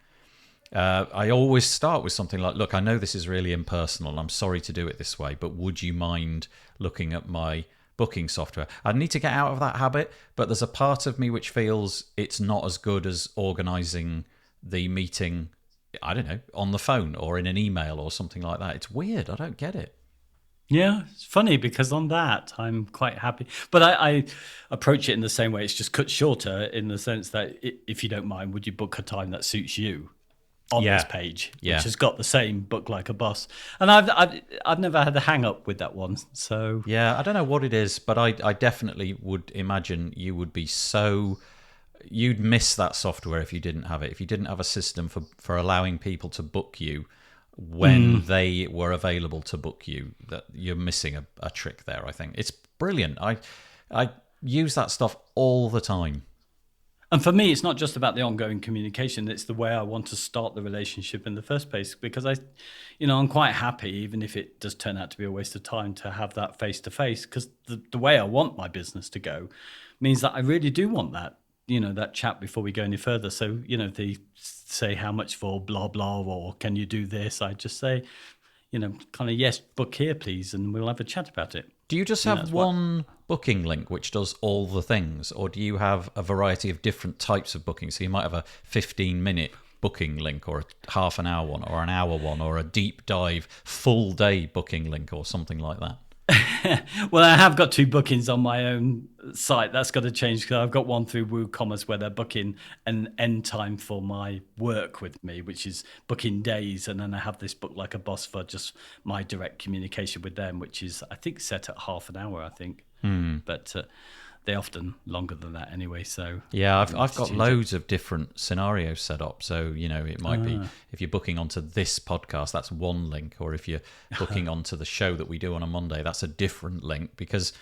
I always start with something like, look, I know this is really impersonal and I'm sorry to do it this way, but would you mind looking at my booking software? I need to get out of that habit, but there's a part of me which feels it's not as good as organising the meeting, I don't know, on the phone or in an email or something like that. It's weird. I don't get it. Yeah, it's funny because on that, I'm quite happy. But I approach it in the same way. It's just cut shorter in the sense that if you don't mind, would you book a time that suits you on this page, which has got the same book like a boss. And I've never had a hang up with that one. So yeah, I don't know what it is, but I definitely would imagine you would be you'd miss that software if you didn't have it. If you didn't have a system for allowing people to book you when they were available to book you, that you're missing a trick there. I think it's brilliant. I use that stuff all the time. And for me, it's not just about the ongoing communication. It's the way I want to start the relationship in the first place, because I'm quite happy, even if it does turn out to be a waste of time, to have that face-to-face, because the way I want my business to go means that I really do want that, that chat before we go any further. So, if they say how much for blah, blah, or can you do this? I just say, kind of, yes, book here, please, and we'll have a chat about it. Do you just have one booking link which does all the things, or do you have a variety of different types of bookings? So you might have a 15-minute booking link, or a half an hour one, or an hour one, or a deep dive full day booking link, or something like that. Well, I have got 2 bookings on my own site. That's got to change, because I've got one through Woocommerce where they're booking an end time for my work with me, which is booking days. And then I have this book like a boss for just my direct communication with them, which is, I think, set at half an hour, I think. But they're often longer than that anyway. So yeah, I've got loads of different scenarios set up. So, it might be if you're booking onto this podcast, that's one link. Or if you're booking onto the show that we do on a Monday, that's a different link, because,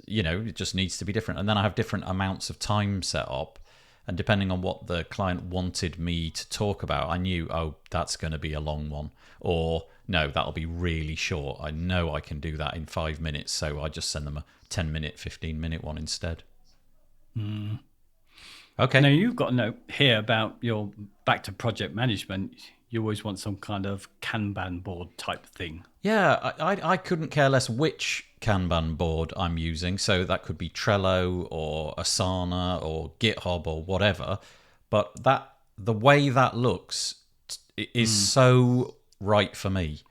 it just needs to be different. And then I have different amounts of time set up. And depending on what the client wanted me to talk about, I knew, that's going to be a long one. Or, no, that'll be really short. I know I can do that in 5 minutes. So I just send them a 10-minute, 15-minute one instead. Okay. Now, you've got a note here about your back to project management. You always want some kind of Kanban board type thing. Yeah, I couldn't care less which Kanban board I'm using. So that could be Trello or Asana or GitHub or whatever. But the way that looks is so right for me.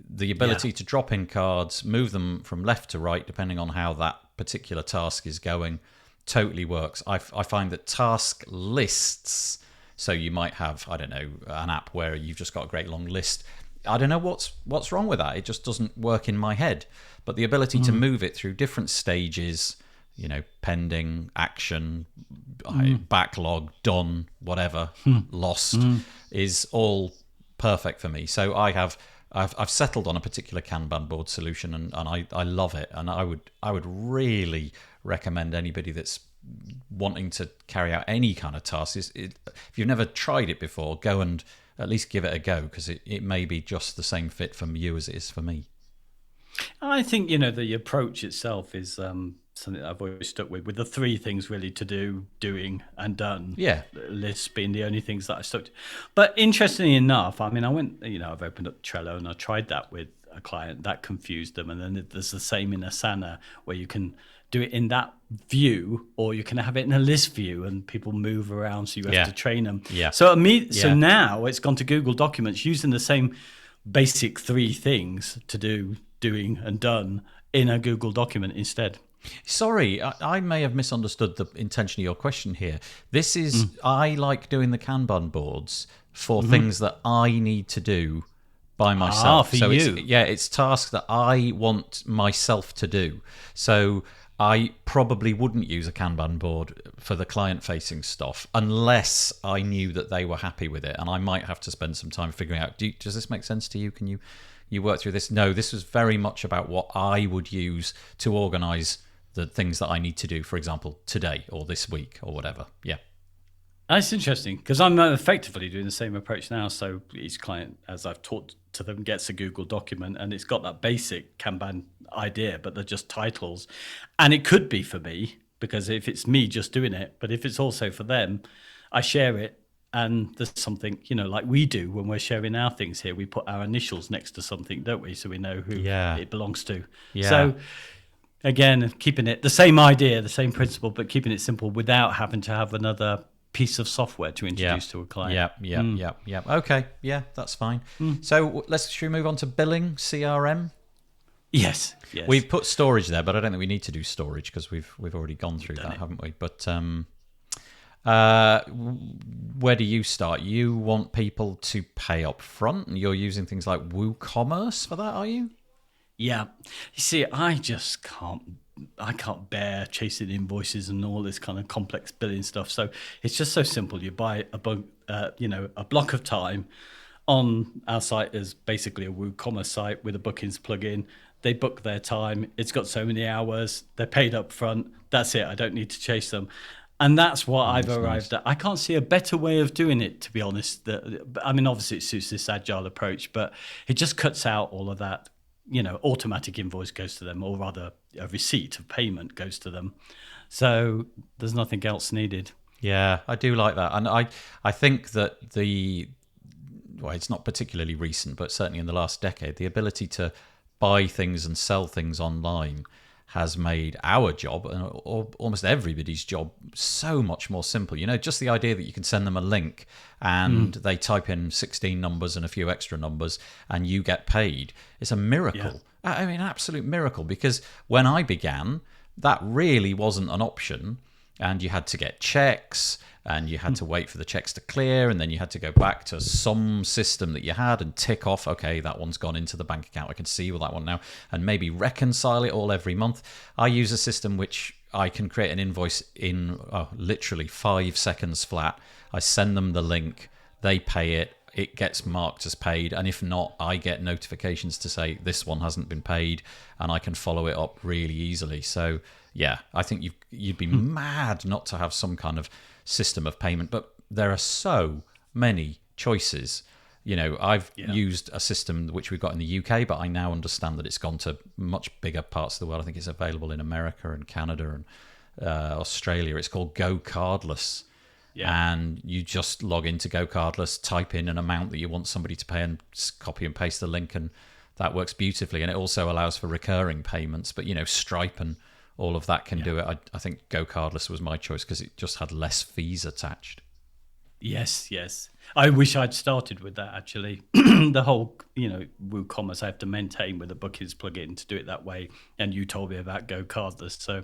The ability to drop in cards, move them from left to right, depending on how that particular task is going, totally works. I find that task lists, so you might have, I don't know, an app where you've just got a great long list. I don't know what's wrong with that. It just doesn't work in my head. But the ability to move it through different stages, pending, action, backlog, done, whatever, lost, is all perfect for me. So I've settled on a particular Kanban board solution, and I love it. And I would really recommend anybody that's wanting to carry out any kind of task, if you've never tried it before, go and at least give it a go, because it may be just the same fit for you as it is for me. I think, the approach itself is something that I've always stuck with the 3 things really: to do, doing, and done. Yeah. Lists being the only things that I stuck to. But interestingly enough, I went, I've opened up Trello and I tried that with a client. That confused them. And then there's the same in Asana, where you can do it in that view, or you can have it in a list view, and people move around, so you have to train them. Yeah. So now it's gone to Google Documents using the same basic 3 things: to do, doing, and done, in a Google document instead. Sorry, I may have misunderstood the intention of your question here. This is, I like doing the Kanban boards for things that I need to do by myself. For you. It's tasks that I want myself to do. So I probably wouldn't use a Kanban board for the client-facing stuff unless I knew that they were happy with it. And I might have to spend some time figuring out, does this make sense to you? Can you work through this? No, this was very much about what I would use to organise the things that I need to do, for example, today or this week or whatever. Yeah. That's interesting, because I'm effectively doing the same approach now. So each client, as I've talked to them, gets a Google document, and it's got that basic Kanban idea, but they're just titles. And it could be for me, because if it's me just doing it, but if it's also for them, I share it. And there's something, like we do when we're sharing our things here, we put our initials next to something, don't we? So we know who it belongs to. Yeah. So again, keeping it the same idea, the same principle, but keeping it simple without having to have another piece of software to introduce to a client. Yeah. Okay. Yeah, that's fine. So should we move on to billing, CRM? Yes. We've put storage there, but I don't think we need to do storage because we've already gone through that, haven't we? But where do you start? You want people to pay up front, and you're using things like Woocommerce for that, are you? Yeah. You see, I can't bear chasing invoices and all this kind of complex billing stuff. So it's just so simple. You buy a block of time. On our site is basically a WooCommerce site with a bookings plugin. They book their time. It's got so many hours. They're paid up front. That's it. I don't need to chase them. And that's what I've arrived at. I can't see a better way of doing it, to be honest. Obviously it suits this agile approach, but it just cuts out all of that. Automatic invoice goes to them, or rather a receipt of payment goes to them. So there's nothing else needed. Yeah, I do like that. And I think that it's not particularly recent, but certainly in the last decade, the ability to buy things and sell things online has made our job, or almost everybody's job, so much more simple. Just the idea that you can send them a link and they type in 16 numbers and a few extra numbers and you get paid. It's a miracle. Yeah. I mean, absolute miracle, because when I began, that really wasn't an option, and you had to get checks, and you had to wait for the checks to clear, and then you had to go back to some system that you had and tick off, okay, that one's gone into the bank account, I can see that one now, and maybe reconcile it all every month. I use a system which I can create an invoice in literally 5 seconds flat. I send them the link, they pay it, it gets marked as paid, and if not, I get notifications to say this one hasn't been paid, and I can follow it up really easily. So yeah, I think you'd be mad not to have some kind of system of payment, but there are so many choices. I've used a system which we've got in the UK, but I now understand that it's gone to much bigger parts of the world. I think it's available in America and Canada and Australia. It's called Go Cardless. Yeah. And you just log into Go Cardless, type in an amount that you want somebody to pay, and copy and paste the link, and that works beautifully. And it also allows for recurring payments, but Stripe and all of that can do it. I think Go Cardless was my choice because it just had less fees attached. Yes. I wish I'd started with that, actually. The whole, WooCommerce I have to maintain with a bookings plugin to do it that way. And you told me about Go Cardless. So,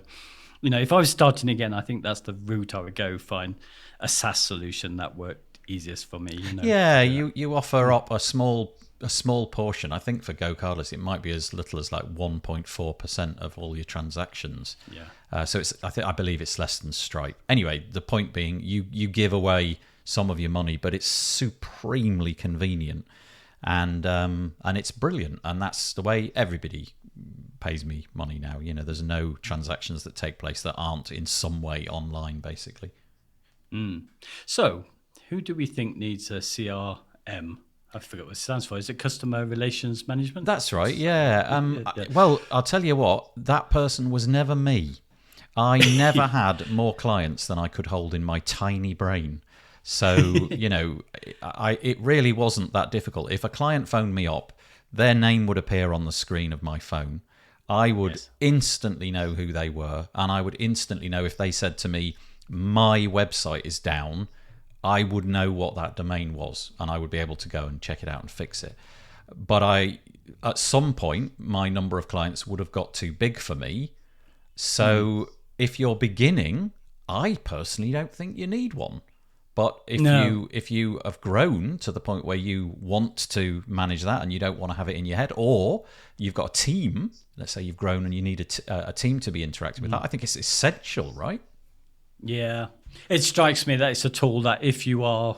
if I was starting again, I think that's the route I would go, find a SaaS solution that worked easiest for me. You offer up a small portion. I think for Go Cardless, it might be as little as like 1.4% of all your transactions. Yeah. So I believe it's less than Stripe. Anyway, the point being, you give away some of your money, but it's supremely convenient, and it's brilliant, and that's the way everybody pays me money now. There's no transactions that take place that aren't in some way online, basically. So, who do we think needs a CRM? I forget what it stands for. Is it Customer Relations Management? That's right, yeah. Well, I'll tell you what, that person was never me. I never had more clients than I could hold in my tiny brain. So, it really wasn't that difficult. If a client phoned me up, their name would appear on the screen of my phone. I would instantly know who they were, and I would instantly know if they said to me, my website is down, I would know what that domain was, and I would be able to go and check it out and fix it. But at some point, my number of clients would have got too big for me. So if you're beginning, I personally don't think you need one. But if you have grown to the point where you want to manage that and you don't want to have it in your head, or you've got a team, let's say you've grown and you need a team to be interacting with that, I think it's essential, right? Yeah. It strikes me that it's a tool that if you are,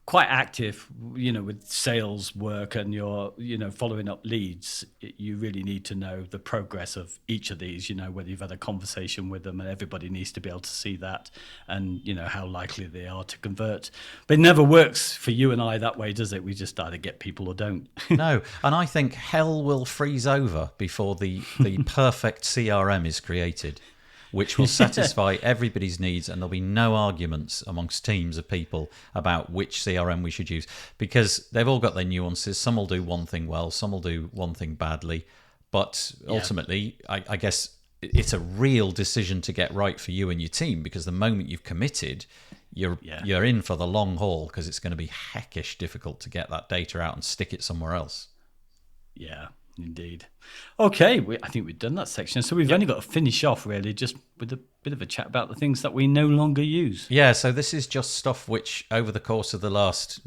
quite active, with sales work and you're, following up leads, you really need to know the progress of each of these, whether you've had a conversation with them, and everybody needs to be able to see that and, how likely they are to convert. But it never works for you and I that way, does it? We just either get people or don't. No, and I think hell will freeze over before the perfect CRM is created, which will satisfy everybody's needs, and there'll be no arguments amongst teams of people about which CRM we should use, because they've all got their nuances. Some will do one thing well, some will do one thing badly, but ultimately, I guess it's a real decision to get right for you and your team, because the moment you've committed, you're in for the long haul, because it's going to be heckish difficult to get that data out and stick it somewhere else. Yeah. Indeed. Okay, I think we've done that section. So we've only got to finish off really just with a bit of a chat about the things that we no longer use. Yeah, so this is just stuff which over the course of the last,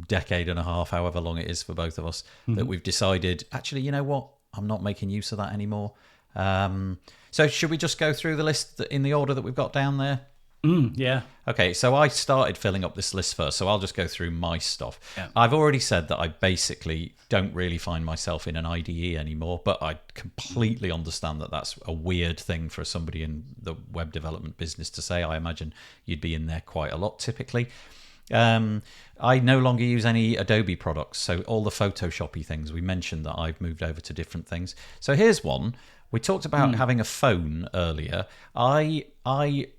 decade and a half, however long it is for both of us, that we've decided, actually, you know what? I'm not making use of that anymore. So should we just go through the list in the order that we've got down there? Yeah. Okay, so I started filling up this list first, so I'll just go through my stuff. Yeah. I've already said that I basically don't really find myself in an IDE anymore, but I completely understand that that's a weird thing for somebody in the web development business to say. I imagine you'd be in there quite a lot typically. I no longer use any Adobe products, so all the Photoshoppy things, we mentioned that I've moved over to different things. So here's one. We talked about having a phone earlier. I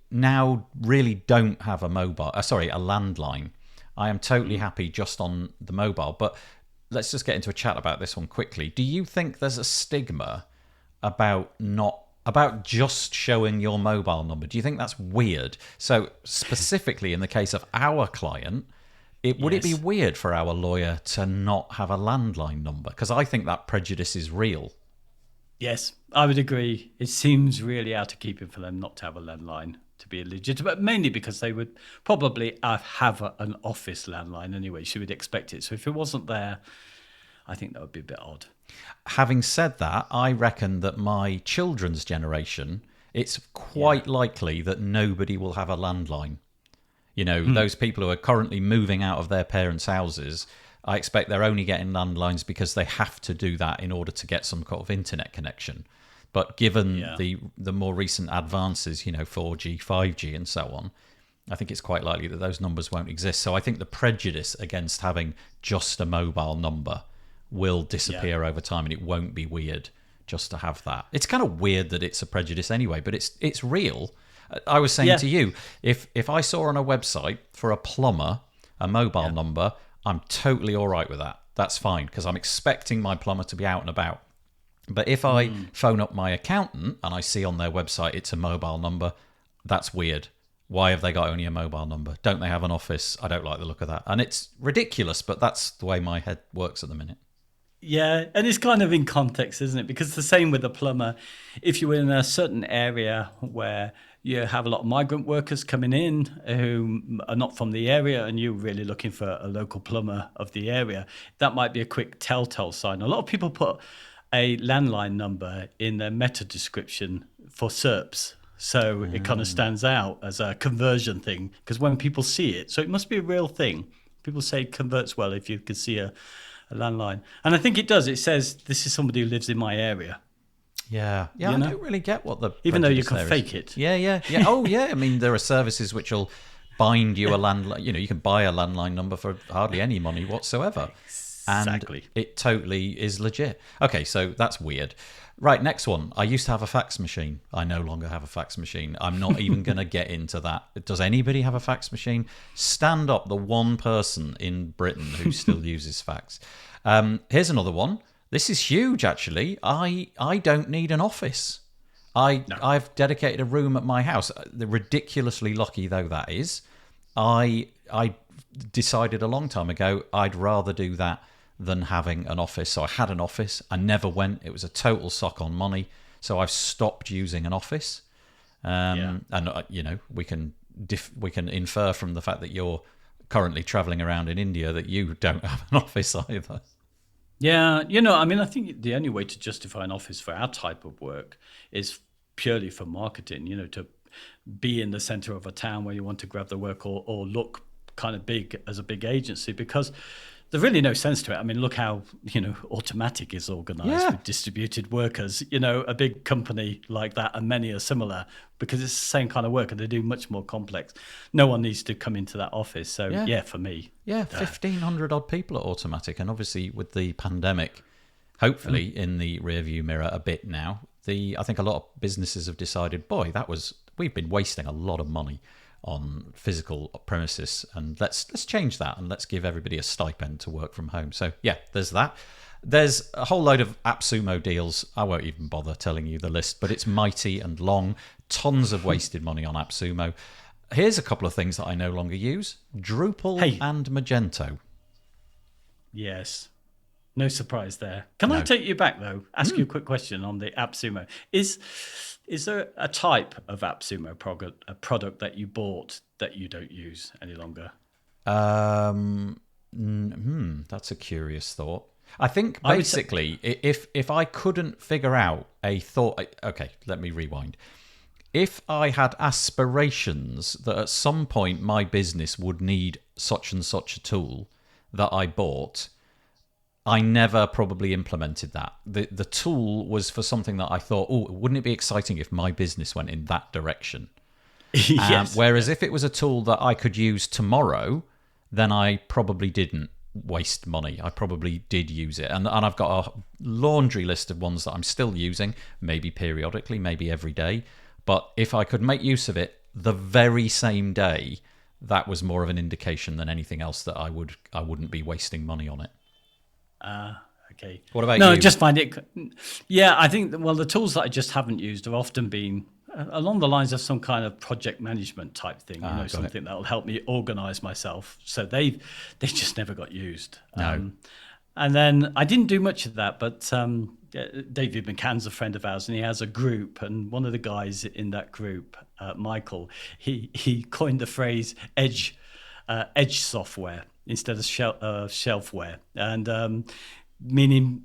now really don't have a landline. I am totally happy just on the mobile. But let's just get into a chat about this one quickly. Do you think there's a stigma about just showing your mobile number? Do you think that's weird? So specifically in the case of our client, would it be weird for our lawyer to not have a landline number? Because I think that prejudice is real. Yes, I would agree. It seems really out of keeping for them not to have a landline to be legitimate, mainly because they would probably have an office landline anyway. She would expect it. So if it wasn't there, I think that would be a bit odd. Having said that, I reckon that my children's generation, it's quite likely that nobody will have a landline. Those people who are currently moving out of their parents' houses, I expect they're only getting landlines because they have to do that in order to get some kind of internet connection. But given the more recent advances, 4G, 5G and so on, I think it's quite likely that those numbers won't exist. So I think the prejudice against having just a mobile number will disappear over time, and it won't be weird just to have that. It's kind of weird that it's a prejudice anyway, but it's real. I was saying to you, if I saw on a website for a plumber a mobile number, I'm totally all right with that. That's fine, because I'm expecting my plumber to be out and about. But if I phone up my accountant and I see on their website it's a mobile number, that's weird. Why have they got only a mobile number? Don't they have an office? I don't like the look of that. And it's ridiculous, but that's the way my head works at the minute. Yeah, and it's kind of in context, isn't it? Because the same with the plumber. If you're in a certain area where you have a lot of migrant workers coming in who are not from the area, and you're really looking for a local plumber of the area, that might be a quick telltale sign. A lot of people put a landline number in their meta description for SERPs. So it kind of stands out as a conversion thing, because when people see it, so it must be a real thing. People say it converts well if you can see a landline. And I think it does. It says, this is somebody who lives in my area. Yeah. I don't really get what the... Even though you can fake it. Yeah. Oh, yeah. I mean, there are services which will bind you a landline. You can buy a landline number for hardly any money whatsoever. Exactly. And it totally is legit. Okay, so that's weird. Right, next one. I used to have a fax machine. I no longer have a fax machine. I'm not even going to get into that. Does anybody have a fax machine? Stand up the one person in Britain who still uses fax. Here's another one. This is huge, actually. I don't need an office. I've dedicated a room at my house. Ridiculously lucky though that is, I decided a long time ago I'd rather do that than having an office. So I had an office. I never went. It was a total sock on money. So I've stopped using an office. And we can infer from the fact that you're currently traveling around in India that you don't have an office either. Yeah, I think the only way to justify an office for our type of work is purely for marketing, to be in the center of a town where you want to grab the work or look kind of big as a big agency, because there's really no sense to it. I mean, look how, Automatic is organized with distributed workers, a big company like that, and many are similar because it's the same kind of work and they do much more complex. No one needs to come into that office. So, for me. Yeah, 1,500 odd people at Automatic. And obviously with the pandemic, hopefully in the rearview mirror a bit now, I think a lot of businesses have decided, we've been wasting a lot of money on physical premises, and let's change that, and let's give everybody a stipend to work from home. So there's that. There's a whole load of AppSumo deals. I won't even bother telling you the list, but it's mighty and long. Tons of wasted money on AppSumo. Here's a couple of things that I no longer use: Drupal and Magento. Yes. No surprise there. Can I take you back, though? Ask you a quick question on the AppSumo. Is there a type of AppSumo product that you bought that you don't use any longer? That's a curious thought. I think basically, if I couldn't figure out a thought... Okay, let me rewind. If I had aspirations that at some point my business would need such and such a tool that I bought... I never probably implemented that. The tool was for something that I thought, wouldn't it be exciting if my business went in that direction? Yes. Whereas if it was a tool that I could use tomorrow, then I probably didn't waste money. I probably did use it. And I've got a laundry list of ones that I'm still using, maybe periodically, maybe every day. But if I could make use of it the very same day, that was more of an indication than anything else that I wouldn't be wasting money on it. Okay. What about you? No, just find it. Yeah, I think, the tools that I just haven't used have often been along the lines of some kind of project management type thing, something that will help me organize myself. So they just never got used. No. And then I didn't do much of that, but David McCann's a friend of ours, and he has a group, and one of the guys in that group, Michael, he coined the phrase edge software instead of shelfware, and meaning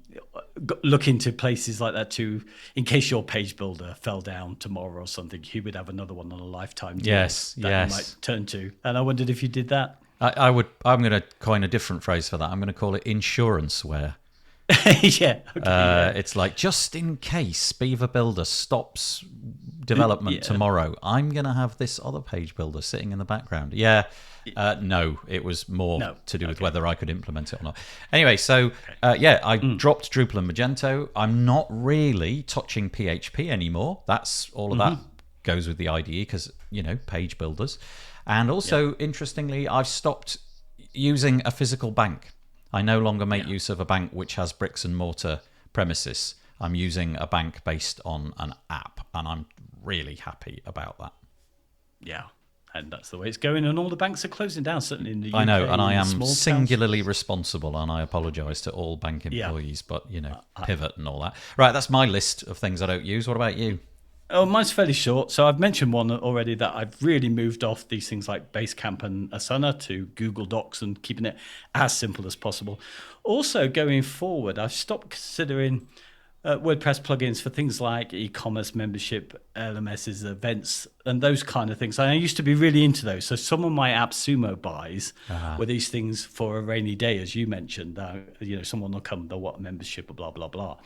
look into places like that too, in case your page builder fell down tomorrow or something, he would have another one on a lifetime deal that you might turn to. And I wondered if you did that. I'm going to coin a different phrase for that. I'm going to call it insuranceware. It's like, just in case Beaver Builder stops development tomorrow, I'm going to have this other page builder sitting in the background. No, it was more to do with whether I could implement it or not. Anyway, so I dropped Drupal and Magento. I'm not really touching PHP anymore. That's all of that goes with the IDE because, page builders. And also, interestingly, I've stopped using a physical bank. I no longer make use of a bank which has bricks and mortar premises. I'm using a bank based on an app, and I'm really happy about that. Yeah, and that's the way it's going, and all the banks are closing down, certainly in the UK. I know, and I am singularly responsible, and I apologise to all bank employees, but, pivot and all that. Right, that's my list of things I don't use. What about you? Oh, mine's fairly short. So I've mentioned one already that I've really moved off these things like Basecamp and Asana to Google Docs and keeping it as simple as possible. Also, going forward, I've stopped considering WordPress plugins for things like e-commerce membership, LMSs, events, and those kind of things. I used to be really into those. So some of my AppSumo buys were these things for a rainy day, as you mentioned. Someone will come, they'll want a membership, blah, blah, blah.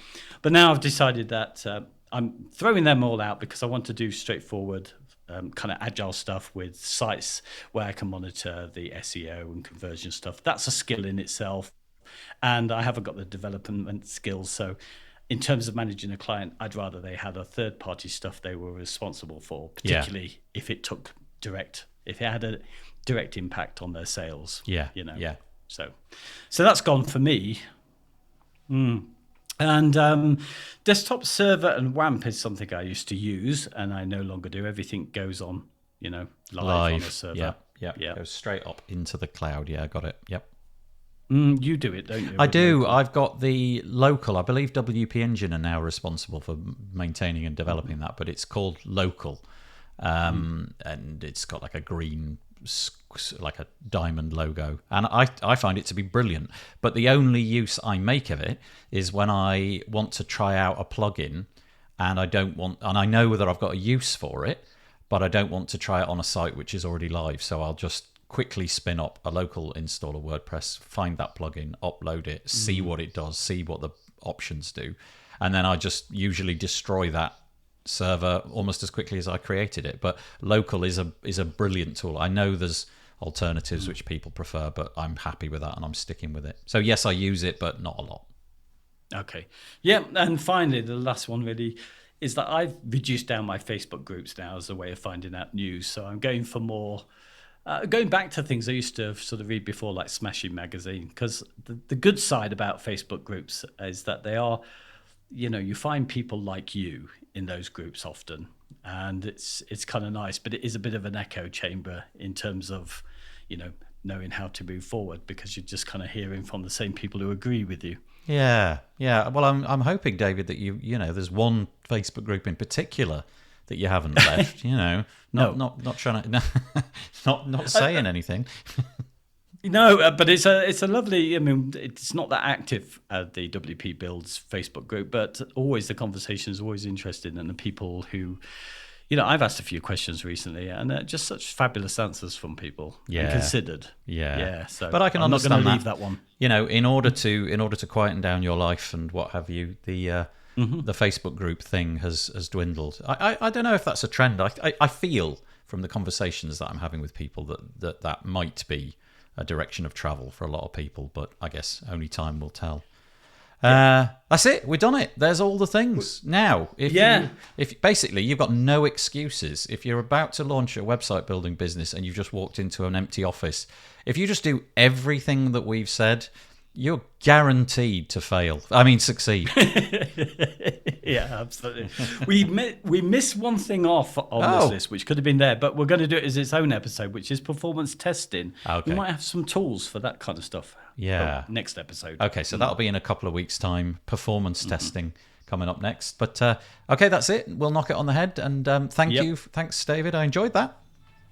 But now I've decided that I'm throwing them all out because I want to do straightforward kind of agile stuff with sites where I can monitor the SEO and conversion stuff. That's a skill in itself. And I haven't got the development skills. So in terms of managing a client, I'd rather they had a third-party stuff they were responsible for, particularly if it had a direct impact on their sales. So that's gone for me. And desktop server and WAMP is something I used to use, and I no longer do. Everything goes on, live on a server. Yeah. Goes straight up into the cloud. Yeah, got it. Yep. You do it, don't you? I do. Local? I've got the local. I believe WP Engine are now responsible for maintaining and developing that, but it's called local, and it's got like a green, like a diamond logo, and I find it to be brilliant. But the only use I make of it is when I want to try out a plugin, and I know that I've got a use for it, but I don't want to try it on a site which is already live, so I'll just quickly spin up a local installer WordPress, find that plugin, upload it, see what it does, see what the options do, and then I just usually destroy that server almost as quickly as I created it. But local is a brilliant tool. I know there's alternatives which people prefer, but I'm happy with that and I'm sticking with it. So yes, I use it, but not a lot. Okay. Yeah, and finally, the last one really is that I've reduced down my Facebook groups now as a way of finding out news. So I'm going for more, going back to things I used to sort of read before, like Smashing Magazine, because the good side about Facebook groups is that they are, you find people like you in those groups often, and it's kind of nice, but it is a bit of an echo chamber in terms of, knowing how to move forward, because you're just kind of hearing from the same people who agree with you. Yeah. Well, I'm hoping, David, that there's one Facebook group in particular that you haven't left. Not trying to, not saying anything. No, but it's a lovely. I mean, it's not that active at the WP Builds Facebook group, but always the conversation is always interesting, and the people who, I've asked a few questions recently, and just such fabulous answers from people. Yeah, and considered. Yeah. So, but I can I'm understand not going to leave that one. In order to quieten down your life and what have you, the Facebook group thing has dwindled. I don't know if that's a trend. I feel from the conversations that I'm having with people that might be a direction of travel for a lot of people, but I guess only time will tell. That's it. We've done it. There's all the things. Now, if basically you've got no excuses. If you're about to launch a website building business and you've just walked into an empty office, if you just do everything that we've said, you're guaranteed to fail. I mean, succeed. Yeah, absolutely. We missed one thing off on this list, which could have been there, but we're going to do it as its own episode, which is performance testing. Okay. We might have some tools for that kind of stuff. Yeah. Next episode. Okay, so that'll be in a couple of weeks' time. Performance testing coming up next. But okay, that's it. We'll knock it on the head. And thank you. Thanks, David. I enjoyed that.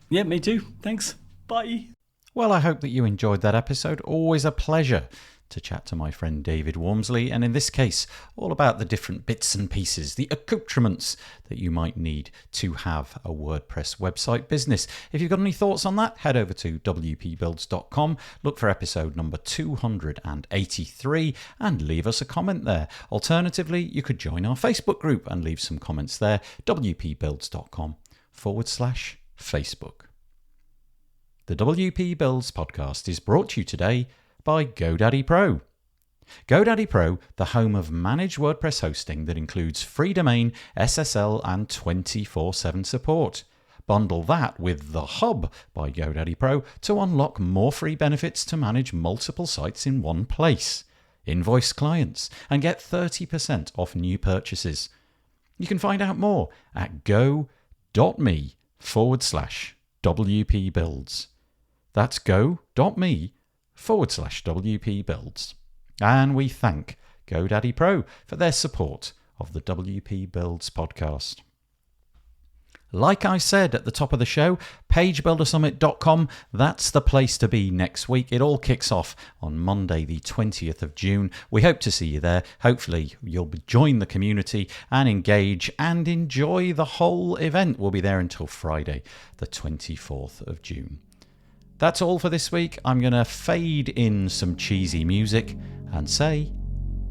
Yeah, me too. Thanks. Bye. Well, I hope that you enjoyed that episode. Always a pleasure to chat to my friend David Wormsley, and in this case, all about the different bits and pieces, the accoutrements that you might need to have a WordPress website business. If you've got any thoughts on that, head over to wpbuilds.com, look for episode number 283, and leave us a comment there. Alternatively, you could join our Facebook group and leave some comments there, wpbuilds.com/Facebook. The WP Builds podcast is brought to you today by GoDaddy Pro. GoDaddy Pro, the home of managed WordPress hosting that includes free domain, SSL, and 24/7 support. Bundle that with The Hub by GoDaddy Pro to unlock more free benefits to manage multiple sites in one place. Invoice clients and get 30% off new purchases. You can find out more at go.me/WP Builds. That's go.me/WP Builds. And we thank GoDaddy Pro for their support of the WP Builds podcast. Like I said at the top of the show, pagebuildersummit.com, that's the place to be next week. It all kicks off on Monday, the 20th of June. We hope to see you there. Hopefully you'll join the community and engage and enjoy the whole event. We'll be there until Friday, the 24th of June. That's all for this week. I'm going to fade in some cheesy music and say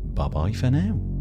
bye-bye for now.